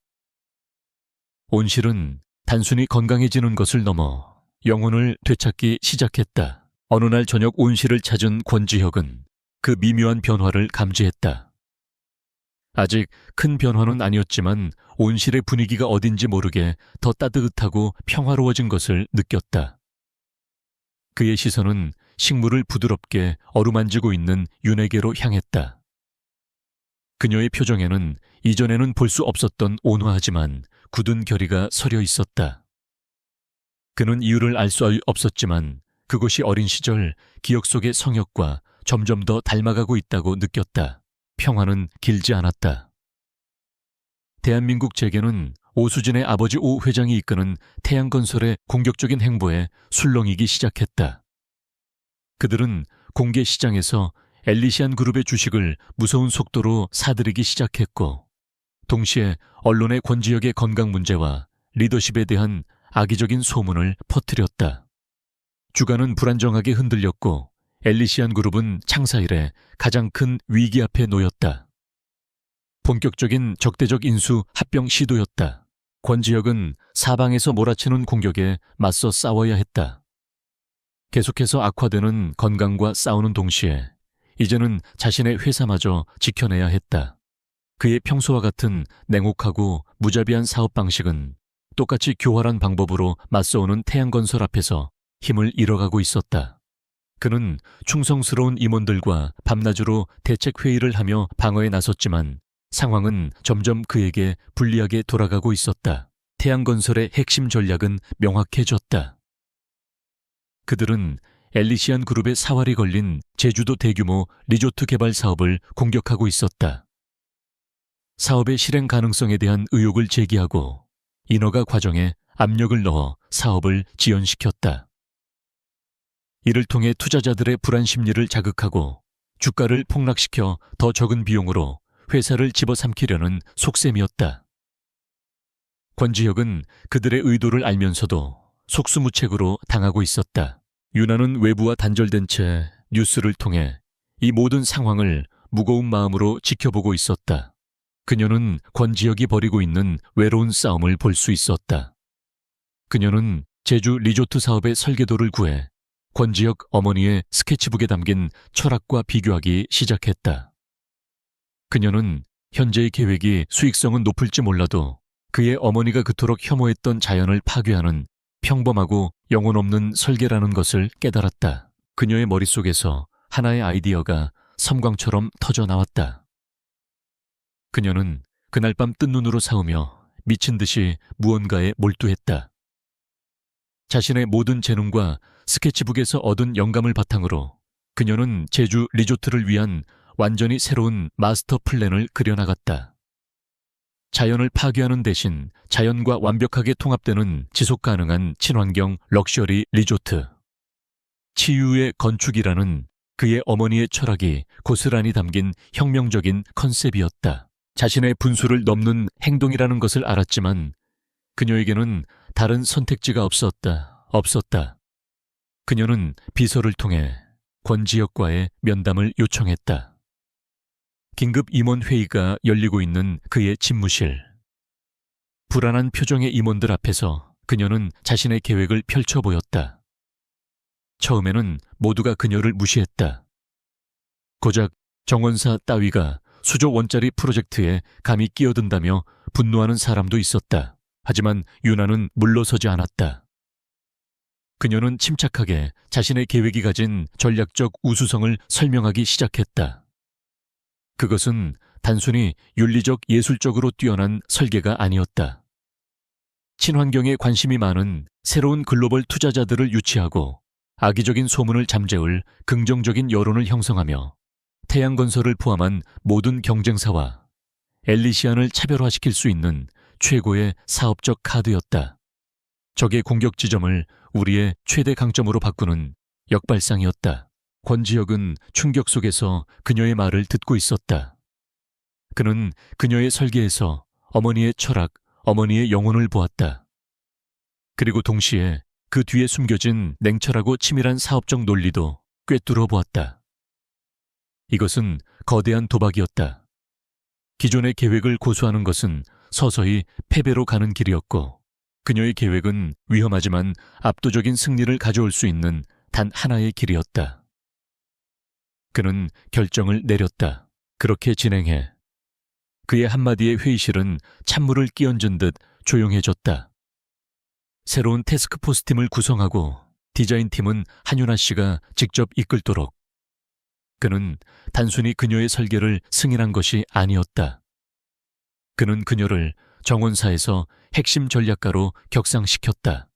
온실은 단순히 건강해지는 것을 넘어 영혼을 되찾기 시작했다. 어느 날 저녁 온실을 찾은 권지혁은 그 미묘한 변화를 감지했다. 아직 큰 변화는 아니었지만 온실의 분위기가 어딘지 모르게 더 따뜻하고 평화로워진 것을 느꼈다. 그의 시선은 식물을 부드럽게 어루만지고 있는 윤에게로 향했다. 그녀의 표정에는 이전에는 볼 수 없었던 온화하지만 굳은 결의가 서려 있었다. 그는 이유를 알 수 없었지만 그곳이 어린 시절 기억 속의 성역과 점점 더 닮아가고 있다고 느꼈다. 평화는 길지 않았다. 대한민국 재계는 오수진의 아버지 오 회장이 이끄는 태양건설의 공격적인 행보에 술렁이기 시작했다. 그들은 공개 시장에서 엘리시안 그룹의 주식을 무서운 속도로 사들이기 시작했고, 동시에 언론의 권지혁의 건강 문제와 리더십에 대한 악의적인 소문을 퍼뜨렸다. 주가는 불안정하게 흔들렸고 엘리시안 그룹은 창사 이래 가장 큰 위기 앞에 놓였다. 본격적인 적대적 인수 합병 시도였다. 권지혁은 사방에서 몰아치는 공격에 맞서 싸워야 했다. 계속해서 악화되는 건강과 싸우는 동시에 이제는 자신의 회사마저 지켜내야 했다. 그의 평소와 같은 냉혹하고 무자비한 사업 방식은 똑같이 교활한 방법으로 맞서오는 태양건설 앞에서 힘을 잃어가고 있었다. 그는 충성스러운 임원들과 밤낮으로 대책 회의를 하며 방어에 나섰지만 상황은 점점 그에게 불리하게 돌아가고 있었다. 태양건설의 핵심 전략은 명확해졌다. 그들은 엘리시안 그룹의 사활이 걸린 제주도 대규모 리조트 개발 사업을 공격하고 있었다. 사업의 실행 가능성에 대한 의혹을 제기하고 인허가 과정에 압력을 넣어 사업을 지연시켰다. 이를 통해 투자자들의 불안 심리를 자극하고 주가를 폭락시켜 더 적은 비용으로 회사를 집어삼키려는 속셈이었다. 권지혁은 그들의 의도를 알면서도 속수무책으로 당하고 있었다. 윤아는 외부와 단절된 채 뉴스를 통해 이 모든 상황을 무거운 마음으로 지켜보고 있었다. 그녀는 권지혁이 벌이고 있는 외로운 싸움을 볼 수 있었다. 그녀는 제주 리조트 사업의 설계도를 구해 권지혁 어머니의 스케치북에 담긴 철학과 비교하기 시작했다. 그녀는 현재의 계획이 수익성은 높을지 몰라도 그의 어머니가 그토록 혐오했던 자연을 파괴하는 평범하고 영혼 없는 설계라는 것을 깨달았다. 그녀의 머릿속에서 하나의 아이디어가 섬광처럼 터져 나왔다. 그녀는 그날 밤 뜬 눈으로 사우며 미친 듯이 무언가에 몰두했다. 자신의 모든 재능과 스케치북에서 얻은 영감을 바탕으로 그녀는 제주 리조트를 위한 완전히 새로운 마스터 플랜을 그려나갔다. 자연을 파괴하는 대신 자연과 완벽하게 통합되는 지속 가능한 친환경 럭셔리 리조트. 치유의 건축이라는 그의 어머니의 철학이 고스란히 담긴 혁명적인 컨셉이었다. 자신의 분수를 넘는 행동이라는 것을 알았지만 그녀에게는 다른 선택지가 없었다. 그녀는 비서를 통해 권지혁과의 면담을 요청했다. 긴급 임원 회의가 열리고 있는 그의 집무실. 불안한 표정의 임원들 앞에서 그녀는 자신의 계획을 펼쳐 보였다. 처음에는 모두가 그녀를 무시했다. 고작 정원사 따위가 수조 원짜리 프로젝트에 감히 끼어든다며 분노하는 사람도 있었다. 하지만 윤아는 물러서지 않았다. 그녀는 침착하게 자신의 계획이 가진 전략적 우수성을 설명하기 시작했다. 그것은 단순히 윤리적 예술적으로 뛰어난 설계가 아니었다. 친환경에 관심이 많은 새로운 글로벌 투자자들을 유치하고 악의적인 소문을 잠재울 긍정적인 여론을 형성하며 태양건설을 포함한 모든 경쟁사와 엘리시안을 차별화시킬 수 있는 최고의 사업적 카드였다. 적의 공격 지점을 우리의 최대 강점으로 바꾸는 역발상이었다. 권지혁은 충격 속에서 그녀의 말을 듣고 있었다. 그는 그녀의 설계에서 어머니의 철학, 어머니의 영혼을 보았다. 그리고 동시에 그 뒤에 숨겨진 냉철하고 치밀한 사업적 논리도 꿰뚫어 보았다. 이것은 거대한 도박이었다. 기존의 계획을 고수하는 것은 서서히 패배로 가는 길이었고 그녀의 계획은 위험하지만 압도적인 승리를 가져올 수 있는 단 하나의 길이었다. 그는 결정을 내렸다. 그렇게 진행해. 그의 한마디의 회의실은 찬물을 끼얹은 듯 조용해졌다. 새로운 태스크포스 팀을 구성하고 디자인팀은 한윤아 씨가 직접 이끌도록. 그는 단순히 그녀의 설계를 승인한 것이 아니었다. 그는 그녀를 정원사에서 핵심 전략가로 격상시켰다.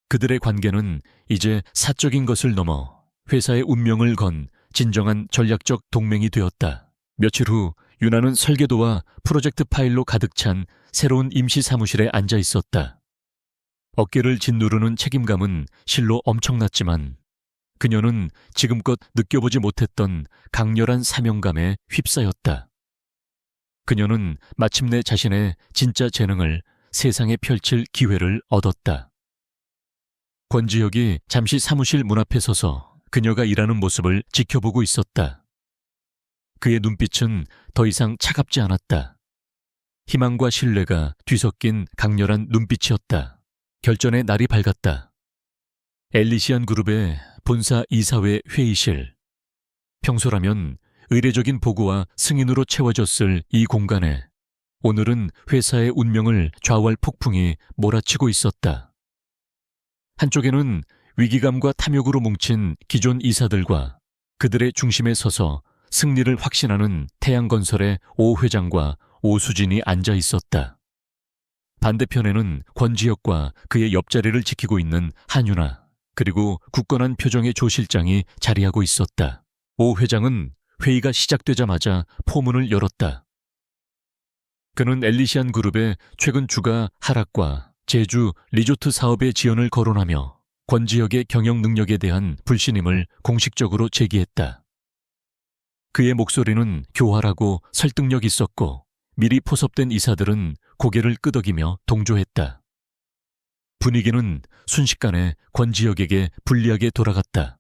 그들의 관계는 이제 사적인 것을 넘어 회사의 운명을 건 진정한 전략적 동맹이 되었다. 며칠 후 윤아는 설계도와 프로젝트 파일로 가득 찬 새로운 임시 사무실에 앉아 있었다. 어깨를 짓누르는 책임감은 실로 엄청났지만 그녀는 지금껏 느껴보지 못했던 강렬한 사명감에 휩싸였다. 그녀는 마침내 자신의 진짜 재능을 세상에 펼칠 기회를 얻었다. 권지혁이 잠시 사무실 문 앞에 서서 그녀가 일하는 모습을 지켜보고 있었다. 그의 눈빛은 더 이상 차갑지 않았다. 희망과 신뢰가 뒤섞인 강렬한 눈빛이었다. 결전의 날이 밝았다. 엘리시안 그룹의 본사 이사회 회의실. 평소라면 의례적인 보고와 승인으로 채워졌을 이 공간에 오늘은 회사의 운명을 좌우할 폭풍이 몰아치고 있었다. 한쪽에는 위기감과 탐욕으로 뭉친 기존 이사들과 그들의 중심에 서서 승리를 확신하는 태양건설의 오 회장과 오수진이 앉아 있었다. 반대편에는 권지혁과 그의 옆자리를 지키고 있는 한윤아, 그리고 굳건한 표정의 조 실장이 자리하고 있었다. 오 회장은 회의가 시작되자마자 포문을 열었다. 그는 엘리시안 그룹의 최근 주가 하락과 제주 리조트 사업의 지연을 거론하며 권지혁의 경영 능력에 대한 불신임을 공식적으로 제기했다. 그의 목소리는 교활하고 설득력 있었고 미리 포섭된 이사들은 고개를 끄덕이며 동조했다. 분위기는 순식간에 권지혁에게 불리하게 돌아갔다.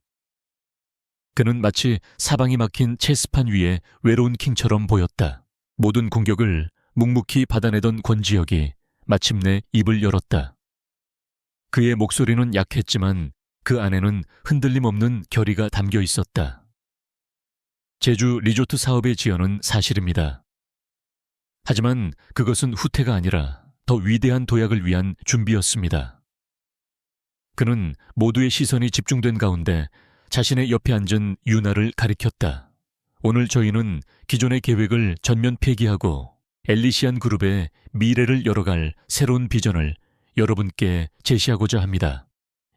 그는 마치 사방이 막힌 체스판 위에 외로운 킹처럼 보였다. 모든 공격을 묵묵히 받아내던 권지혁이 마침내 입을 열었다. 그의 목소리는 약했지만 그 안에는 흔들림 없는 결의가 담겨 있었다. 제주 리조트 사업의 지연은 사실입니다. 하지만 그것은 후퇴가 아니라 더 위대한 도약을 위한 준비였습니다. 그는 모두의 시선이 집중된 가운데 자신의 옆에 앉은 유나를 가리켰다. 오늘 저희는 기존의 계획을 전면 폐기하고 엘리시안 그룹의 미래를 열어갈 새로운 비전을 여러분께 제시하고자 합니다.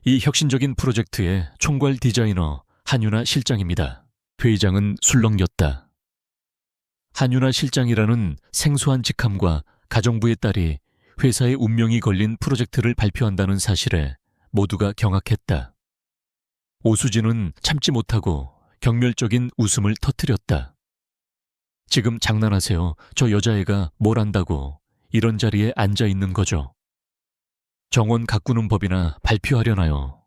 이 혁신적인 프로젝트의 총괄 디자이너 한윤아 실장입니다. 회장은 술렁였다. 한윤아 실장이라는 생소한 직함과 가정부의 딸이 회사의 운명이 걸린 프로젝트를 발표한다는 사실에 모두가 경악했다. 오수진은 참지 못하고 경멸적인 웃음을 터뜨렸다. 지금 장난하세요. 저 여자애가 뭘 안다고 이런 자리에 앉아 있는 거죠. 정원 가꾸는 법이나 발표하려나요.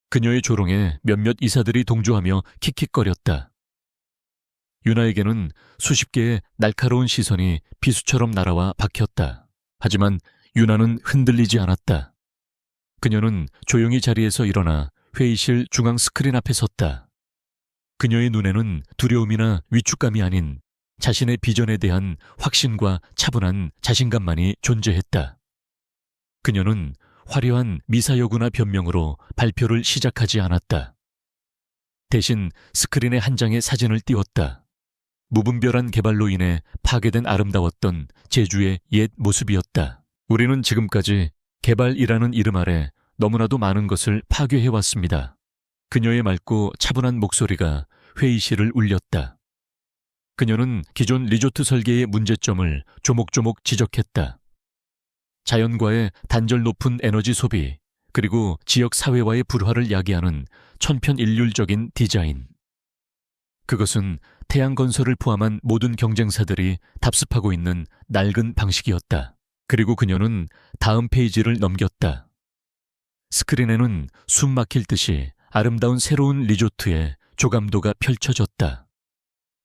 그녀의 조롱에 몇몇 이사들이 동조하며 킥킥거렸다. 유나에게는 수십 개의 날카로운 시선이 비수처럼 날아와 박혔다. 하지만 유나는 흔들리지 않았다. 그녀는 조용히 자리에서 일어나 회의실 중앙 스크린 앞에 섰다. 그녀의 눈에는 두려움이나 위축감이 아닌 자신의 비전에 대한 확신과 차분한 자신감만이 존재했다. 그녀는 화려한 미사여구나 변명으로 발표를 시작하지 않았다. 대신 스크린에 한 장의 사진을 띄웠다. 무분별한 개발로 인해 파괴된 아름다웠던 제주의 옛 모습이었다. 우리는 지금까지 개발이라는 이름 아래 너무나도 많은 것을 파괴해왔습니다. 그녀의 맑고 차분한 목소리가 회의실을 울렸다. 그녀는 기존 리조트 설계의 문제점을 조목조목 지적했다. 자연과의 단절 높은 에너지 소비, 그리고 지역 사회와의 불화를 야기하는 천편일률적인 디자인. 그것은 태양건설을 포함한 모든 경쟁사들이 답습하고 있는 낡은 방식이었다. 그리고 그녀는 다음 페이지를 넘겼다. 스크린에는 숨 막힐 듯이 아름다운 새로운 리조트의 조감도가 펼쳐졌다.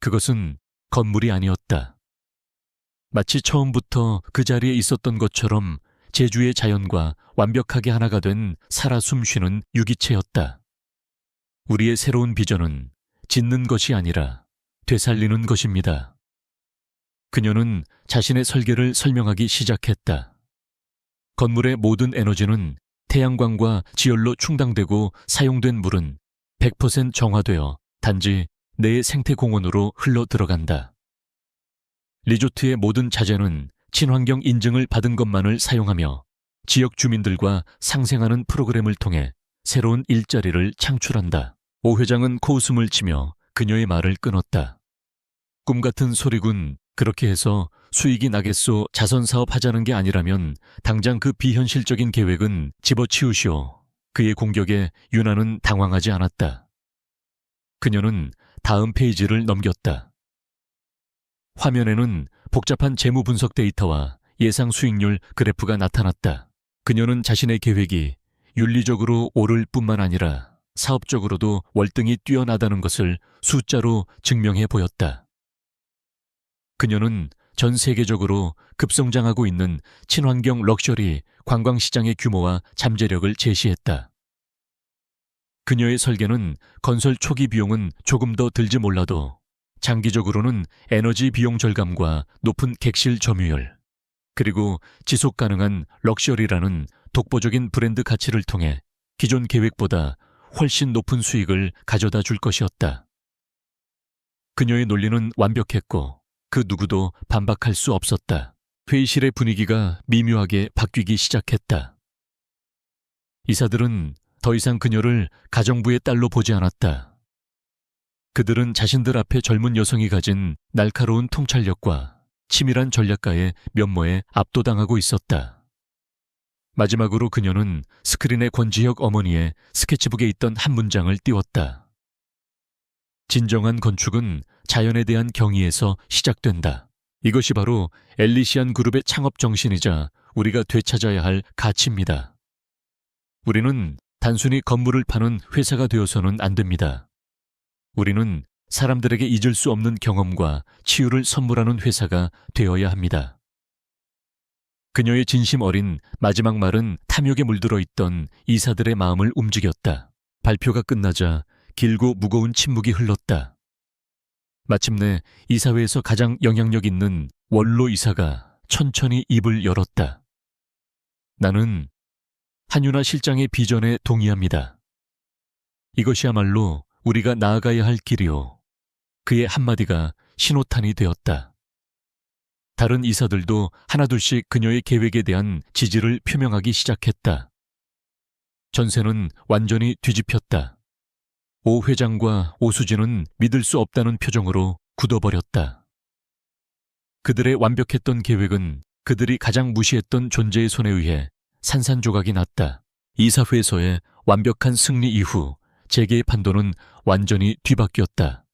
그것은 건물이 아니었다. 마치 처음부터 그 자리에 있었던 것처럼 제주의 자연과 완벽하게 하나가 된 살아 숨쉬는 유기체였다. 우리의 새로운 비전은 짓는 것이 아니라 되살리는 것입니다. 그녀는 자신의 설계를 설명하기 시작했다. 건물의 모든 에너지는 태양광과 지열로 충당되고 사용된 물은 100% 정화되어 단지 내 생태공원으로 흘러 들어간다. 리조트의 모든 자재는 친환경 인증을 받은 것만을 사용하며 지역 주민들과 상생하는 프로그램을 통해 새로운 일자리를 창출한다. 오 회장은 코웃음을 치며 그녀의 말을 끊었다. 꿈같은 소리군. 그렇게 해서 수익이 나겠소. 자선사업 하자는 게 아니라면 당장 그 비현실적인 계획은 집어치우시오. 그의 공격에 유나는 당황하지 않았다. 그녀는 다음 페이지를 넘겼다. 화면에는 복잡한 재무 분석 데이터와 예상 수익률 그래프가 나타났다. 그녀는 자신의 계획이 윤리적으로 옳을 뿐만 아니라 사업적으로도 월등히 뛰어나다는 것을 숫자로 증명해 보였다. 그녀는 전 세계적으로 급성장하고 있는 친환경 럭셔리 관광시장의 규모와 잠재력을 제시했다. 그녀의 설계는 건설 초기 비용은 조금 더 들지 몰라도 장기적으로는 에너지 비용 절감과 높은 객실 점유율, 그리고 지속 가능한 럭셔리라는 독보적인 브랜드 가치를 통해 기존 계획보다 훨씬 높은 수익을 가져다 줄 것이었다. 그녀의 논리는 완벽했고 그 누구도 반박할 수 없었다. 회의실의 분위기가 미묘하게 바뀌기 시작했다. 이사들은 더 이상 그녀를 가정부의 딸로 보지 않았다. 그들은 자신들 앞에 젊은 여성이 가진 날카로운 통찰력과 치밀한 전략가의 면모에 압도당하고 있었다. 마지막으로 그녀는 스크린에 권지혁 어머니의 스케치북에 있던 한 문장을 띄웠다. 진정한 건축은 자연에 대한 경의에서 시작된다. 이것이 바로 엘리시안 그룹의 창업 정신이자 우리가 되찾아야 할 가치입니다. 우리는 단순히 건물을 파는 회사가 되어서는 안 됩니다. 우리는 사람들에게 잊을 수 없는 경험과 치유를 선물하는 회사가 되어야 합니다. 그녀의 진심 어린 마지막 말은 탐욕에 물들어 있던 이사들의 마음을 움직였다. 발표가 끝나자 길고 무거운 침묵이 흘렀다. 마침내 이사회에서 가장 영향력 있는 원로 이사가 천천히 입을 열었다. 나는 한윤아 실장의 비전에 동의합니다. 이것이야말로 우리가 나아가야 할 길이요. 그의 한마디가 신호탄이 되었다. 다른 이사들도 하나둘씩 그녀의 계획에 대한 지지를 표명하기 시작했다. 전세는 완전히 뒤집혔다. 오 회장과 오수진은 믿을 수 없다는 표정으로 굳어버렸다. 그들의 완벽했던 계획은 그들이 가장 무시했던 존재의 손에 의해 산산조각이 났다. 이사회에서의 완벽한 승리 이후 재계의 판도는 완전히 뒤바뀌었다.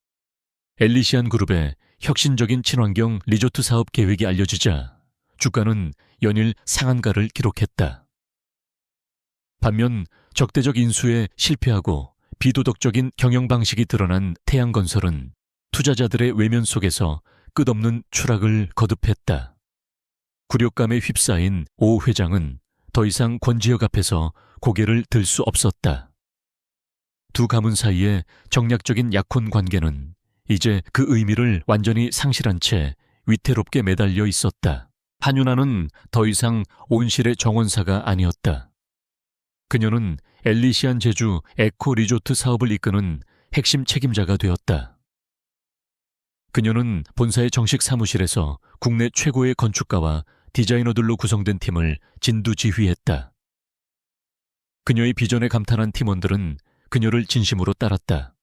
엘리시안 그룹의 혁신적인 친환경 리조트 사업 계획이 알려지자 주가는 연일 상한가를 기록했다. 반면 적대적 인수에 실패하고 비도덕적인 경영 방식이 드러난 태양건설은 투자자들의 외면 속에서 끝없는 추락을 거듭했다. 굴욕감에 휩싸인 오 회장은 더 이상 권지혁 앞에서 고개를 들 수 없었다. 두 가문 사이의 정략적인 약혼 관계는 이제 그 의미를 완전히 상실한 채 위태롭게 매달려 있었다. 한윤아는 더 이상 온실의 정원사가 아니었다. 그녀는 엘리시안 제주 에코 리조트 사업을 이끄는 핵심 책임자가 되었다. 그녀는 본사의 정식 사무실에서 국내 최고의 건축가와 디자이너들로 구성된 팀을 진두지휘했다. 그녀의 비전에 감탄한 팀원들은 그녀를 진심으로 따랐다.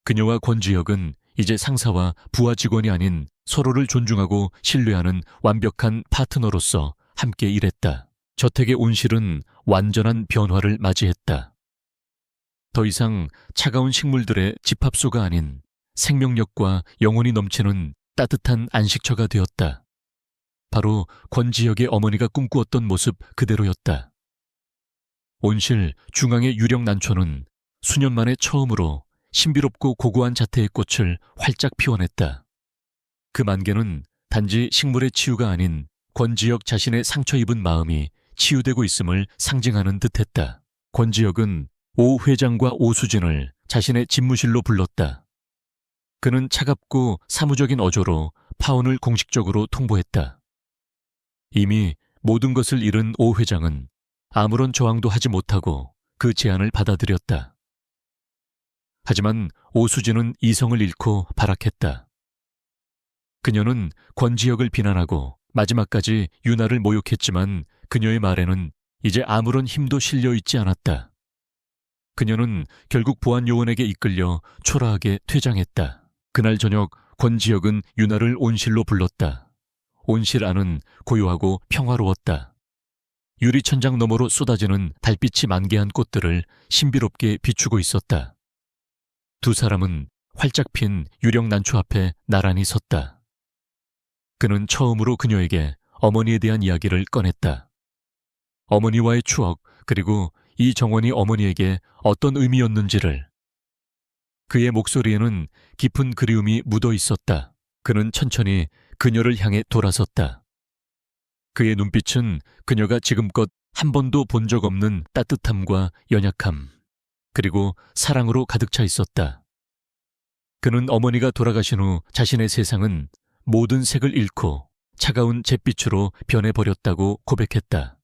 그녀와 권지혁은 이제 상사와 부하 직원이 아닌 서로를 존중하고 신뢰하는 완벽한 파트너로서 함께 일했다. 저택의 온실은 완전한 변화를 맞이했다. 더 이상 차가운 식물들의 집합소가 아닌 생명력과 영혼이 넘치는 따뜻한 안식처가 되었다. 바로 권지혁의 어머니가 꿈꾸었던 모습 그대로였다. 온실 중앙의 유령 난초는 수년 만에 처음으로 신비롭고 고고한 자태의 꽃을 활짝 피워냈다. 그 만개는 단지 식물의 치유가 아닌 권지혁 자신의 상처 입은 마음이 치유되고 있음을 상징하는 듯했다. 권지혁은 오 회장과 오수진을 자신의 집무실로 불렀다. 그는 차갑고 사무적인 어조로 파혼을 공식적으로 통보했다. 이미 모든 것을 잃은 오 회장은 아무런 저항도 하지 못하고 그 제안을 받아들였다. 하지만 오수진은 이성을 잃고 발악했다. 그녀는 권지혁을 비난하고 마지막까지 윤아를 모욕했지만 그녀의 말에는 이제 아무런 힘도 실려 있지 않았다. 그녀는 결국 보안요원에게 이끌려 초라하게 퇴장했다. 그날 저녁 권지혁은 윤아를 온실로 불렀다. 온실 안은 고요하고 평화로웠다. 유리천장 너머로 쏟아지는 달빛이 만개한 꽃들을 신비롭게 비추고 있었다. 두 사람은 활짝 핀 유령 난초 앞에 나란히 섰다. 그는 처음으로 그녀에게 어머니에 대한 이야기를 꺼냈다. 어머니와의 추억, 그리고 이 정원이 어머니에게 어떤 의미였는지를. 그의 목소리에는 깊은 그리움이 묻어 있었다. 그는 천천히 그녀를 향해 돌아섰다. 그의 눈빛은 그녀가 지금껏 한 번도 본 적 없는 따뜻함과 연약함, 그리고 사랑으로 가득 차 있었다. 그는 어머니가 돌아가신 후 자신의 세상은 모든 색을 잃고 차가운 잿빛으로 변해버렸다고 고백했다.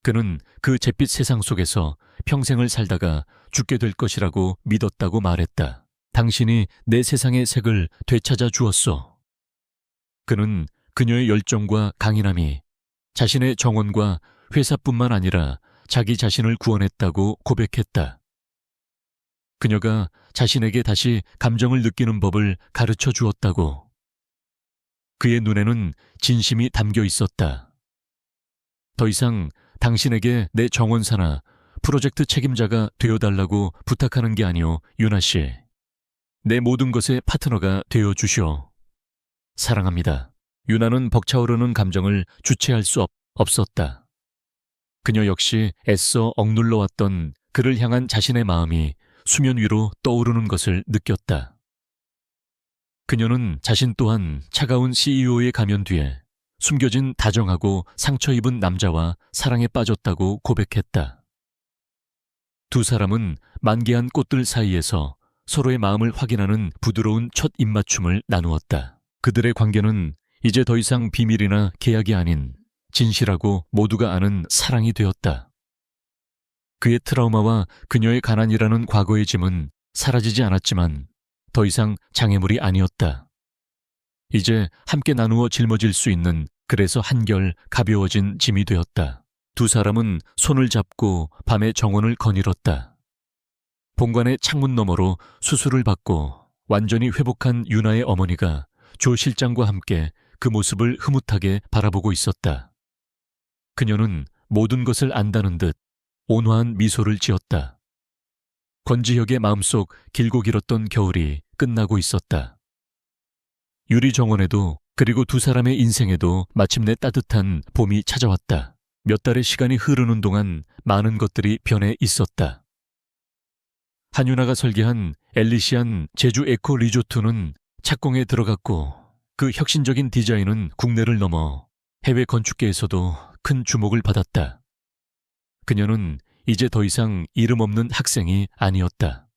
그는 그 잿빛 세상 속에서 평생을 살다가 죽게 될 것이라고 믿었다고 말했다. 당신이 내 세상의 색을 되찾아 주었소. 그는 그녀의 열정과 강인함이 자신의 정원과 회사뿐만 아니라 자기 자신을 구원했다고 고백했다. 그녀가 자신에게 다시 감정을 느끼는 법을 가르쳐 주었다고. 그의 눈에는 진심이 담겨 있었다. 더 이상 당신에게 내 정원사나 프로젝트 책임자가 되어달라고 부탁하는 게 아니오, 유나 씨. 내 모든 것의 파트너가 되어 주시오. 사랑합니다. 유나는 벅차오르는 감정을 주체할 수 없었다. 그녀 역시 애써 억눌러왔던 그를 향한 자신의 마음이 수면 위로 떠오르는 것을 느꼈다. 그녀는 자신 또한 차가운 CEO의 가면 뒤에 숨겨진 다정하고 상처 입은 남자와 사랑에 빠졌다고 고백했다. 두 사람은 만개한 꽃들 사이에서 서로의 마음을 확인하는 부드러운 첫 입맞춤을 나누었다. 그들의 관계는 이제 더 이상 비밀이나 계약이 아닌 진실하고 모두가 아는 사랑이 되었다. 그의 트라우마와 그녀의 가난이라는 과거의 짐은 사라지지 않았지만 더 이상 장애물이 아니었다. 이제 함께 나누어 짊어질 수 있는, 그래서 한결 가벼워진 짐이 되었다. 두 사람은 손을 잡고 밤의 정원을 거닐었다. 본관의 창문 너머로 수술을 받고 완전히 회복한 유나의 어머니가 조 실장과 함께 그 모습을 흐뭇하게 바라보고 있었다. 그녀는 모든 것을 안다는 듯 온화한 미소를 지었다. 권지혁의 마음속 길고 길었던 겨울이 끝나고 있었다. 유리 정원에도, 그리고 두 사람의 인생에도 마침내 따뜻한 봄이 찾아왔다. 몇 달의 시간이 흐르는 동안 많은 것들이 변해 있었다. 한유나가 설계한 엘리시안 제주 에코 리조트는 착공에 들어갔고 그 혁신적인 디자인은 국내를 넘어 해외 건축계에서도 큰 주목을 받았다. 그녀는 이제 더 이상 이름 없는 학생이 아니었다.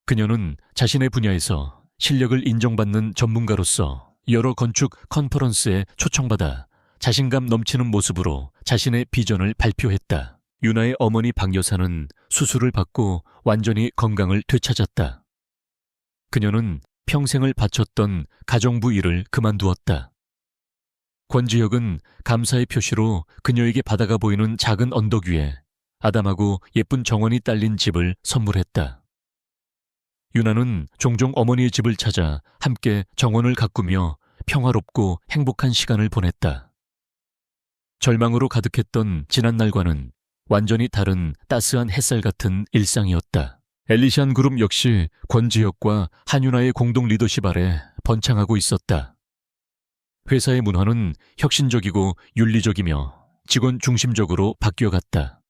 그녀는 자신의 분야에서 실력을 인정받는 전문가로서 여러 건축 컨퍼런스에 초청받아 자신감 넘치는 모습으로 자신의 비전을 발표했다. 유나의 어머니 박 여사는 수술을 받고 완전히 건강을 되찾았다. 그녀는 평생을 바쳤던 가정부 일을 그만두었다. 권지혁은 감사의 표시로 그녀에게 바다가 보이는 작은 언덕 위에 아담하고 예쁜 정원이 딸린 집을 선물했다. 유나는 종종 어머니의 집을 찾아 함께 정원을 가꾸며 평화롭고 행복한 시간을 보냈다. 절망으로 가득했던 지난날과는 완전히 다른 따스한 햇살 같은 일상이었다. 엘리시안 그룹 역시 권지혁과 한유나의 공동 리더십 아래 번창하고 있었다. 회사의 문화는 혁신적이고 윤리적이며 직원 중심적으로 바뀌어갔다.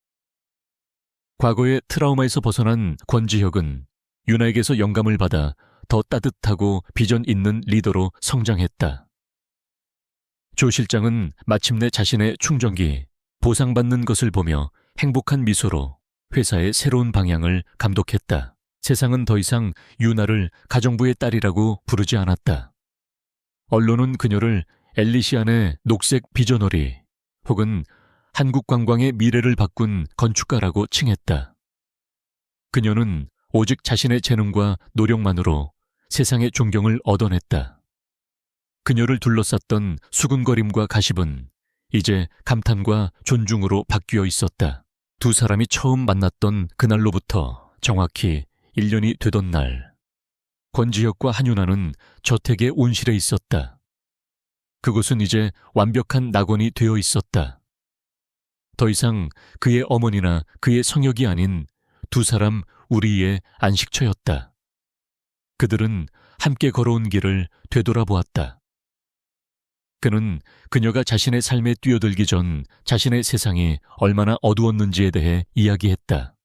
과거의 트라우마에서 벗어난 권지혁은 유나에게서 영감을 받아 더 따뜻하고 비전 있는 리더로 성장했다. 조 실장은 마침내 자신의 충전기, 보상받는 것을 보며 행복한 미소로 회사의 새로운 방향을 감독했다. 세상은 더 이상 유나를 가정부의 딸이라고 부르지 않았다. 언론은 그녀를 엘리시안의 녹색 비저너리 혹은 한국 관광의 미래를 바꾼 건축가라고 칭했다. 그녀는 오직 자신의 재능과 노력만으로 세상의 존경을 얻어냈다. 그녀를 둘러쌌던 수군거림과 가십은 이제 감탄과 존중으로 바뀌어 있었다. 두 사람이 처음 만났던 그날로부터 정확히 1년이 되던 날, 권지혁과 한유나는 저택의 온실에 있었다. 그곳은 이제 완벽한 낙원이 되어 있었다. 더 이상 그의 어머니나 그의 성역이 아닌 두 사람 우리의 안식처였다. 그들은 함께 걸어온 길을 되돌아보았다. 그는 그녀가 자신의 삶에 뛰어들기 전 자신의 세상이 얼마나 어두웠는지에 대해 이야기했다.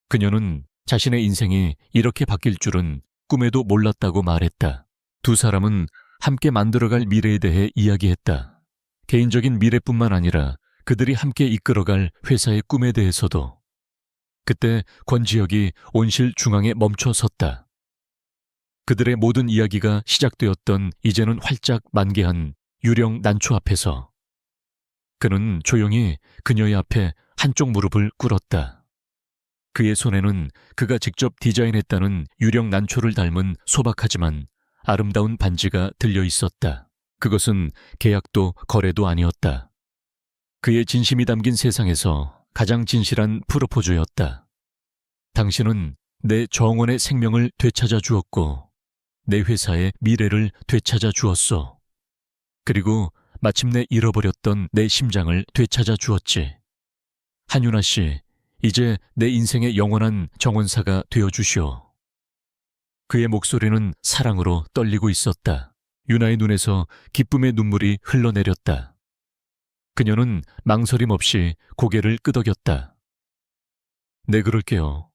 그녀는 자신의 인생이 이렇게 바뀔 줄은 꿈에도 몰랐다고 말했다. 두 사람은 함께 만들어갈 미래에 대해 이야기했다. 개인적인 미래뿐만 아니라 그들이 함께 이끌어갈 회사의 꿈에 대해서도. 그때 권지혁이 온실 중앙에 멈춰 섰다. 그들의 모든 이야기가 시작되었던 이제는 활짝 만개한 유령 난초 앞에서 그는 조용히 그녀의 앞에 한쪽 무릎을 꿇었다. 그의 손에는 그가 직접 디자인했다는 유령 난초를 닮은 소박하지만 아름다운 반지가 들려 있었다. 그것은 계약도 거래도 아니었다. 그의 진심이 담긴 세상에서 가장 진실한 프로포즈였다. 당신은 내 정원의 생명을 되찾아 주었고 내 회사의 미래를 되찾아 주었어. 그리고 마침내 잃어버렸던 내 심장을 되찾아 주었지. 한윤아 씨, 이제 내 인생의 영원한 정원사가 되어 주시오. 그의 목소리는 사랑으로 떨리고 있었다. 유나의 눈에서 기쁨의 눈물이 흘러내렸다. 그녀는 망설임 없이 고개를 끄덕였다. 네, 그럴게요.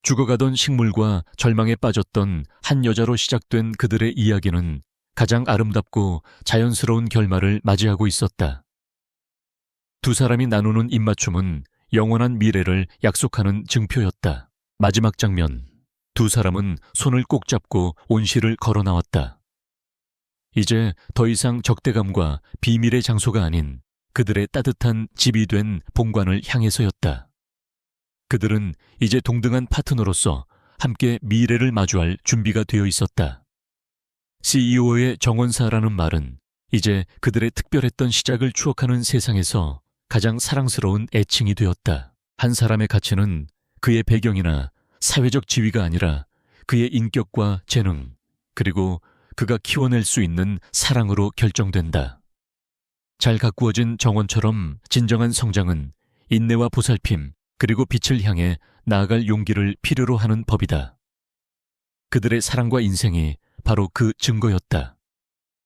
죽어가던 식물과 절망에 빠졌던 한 여자로 시작된 그들의 이야기는 가장 아름답고 자연스러운 결말을 맞이하고 있었다. 두 사람이 나누는 입맞춤은 영원한 미래를 약속하는 증표였다. 마지막 장면, 두 사람은 손을 꼭 잡고 온실을 걸어 나왔다. 이제 더 이상 적대감과 비밀의 장소가 아닌 그들의 따뜻한 집이 된 본관을 향해서였다. 그들은 이제 동등한 파트너로서 함께 미래를 마주할 준비가 되어 있었다. CEO의 정원사라는 말은 이제 그들의 특별했던 시작을 추억하는 세상에서 가장 사랑스러운 애칭이 되었다. 한 사람의 가치는 그의 배경이나 사회적 지위가 아니라 그의 인격과 재능, 그리고 그가 키워낼 수 있는 사랑으로 결정된다. 잘 가꾸어진 정원처럼 진정한 성장은 인내와 보살핌, 그리고 빛을 향해 나아갈 용기를 필요로 하는 법이다. 그들의 사랑과 인생이 바로 그 증거였다.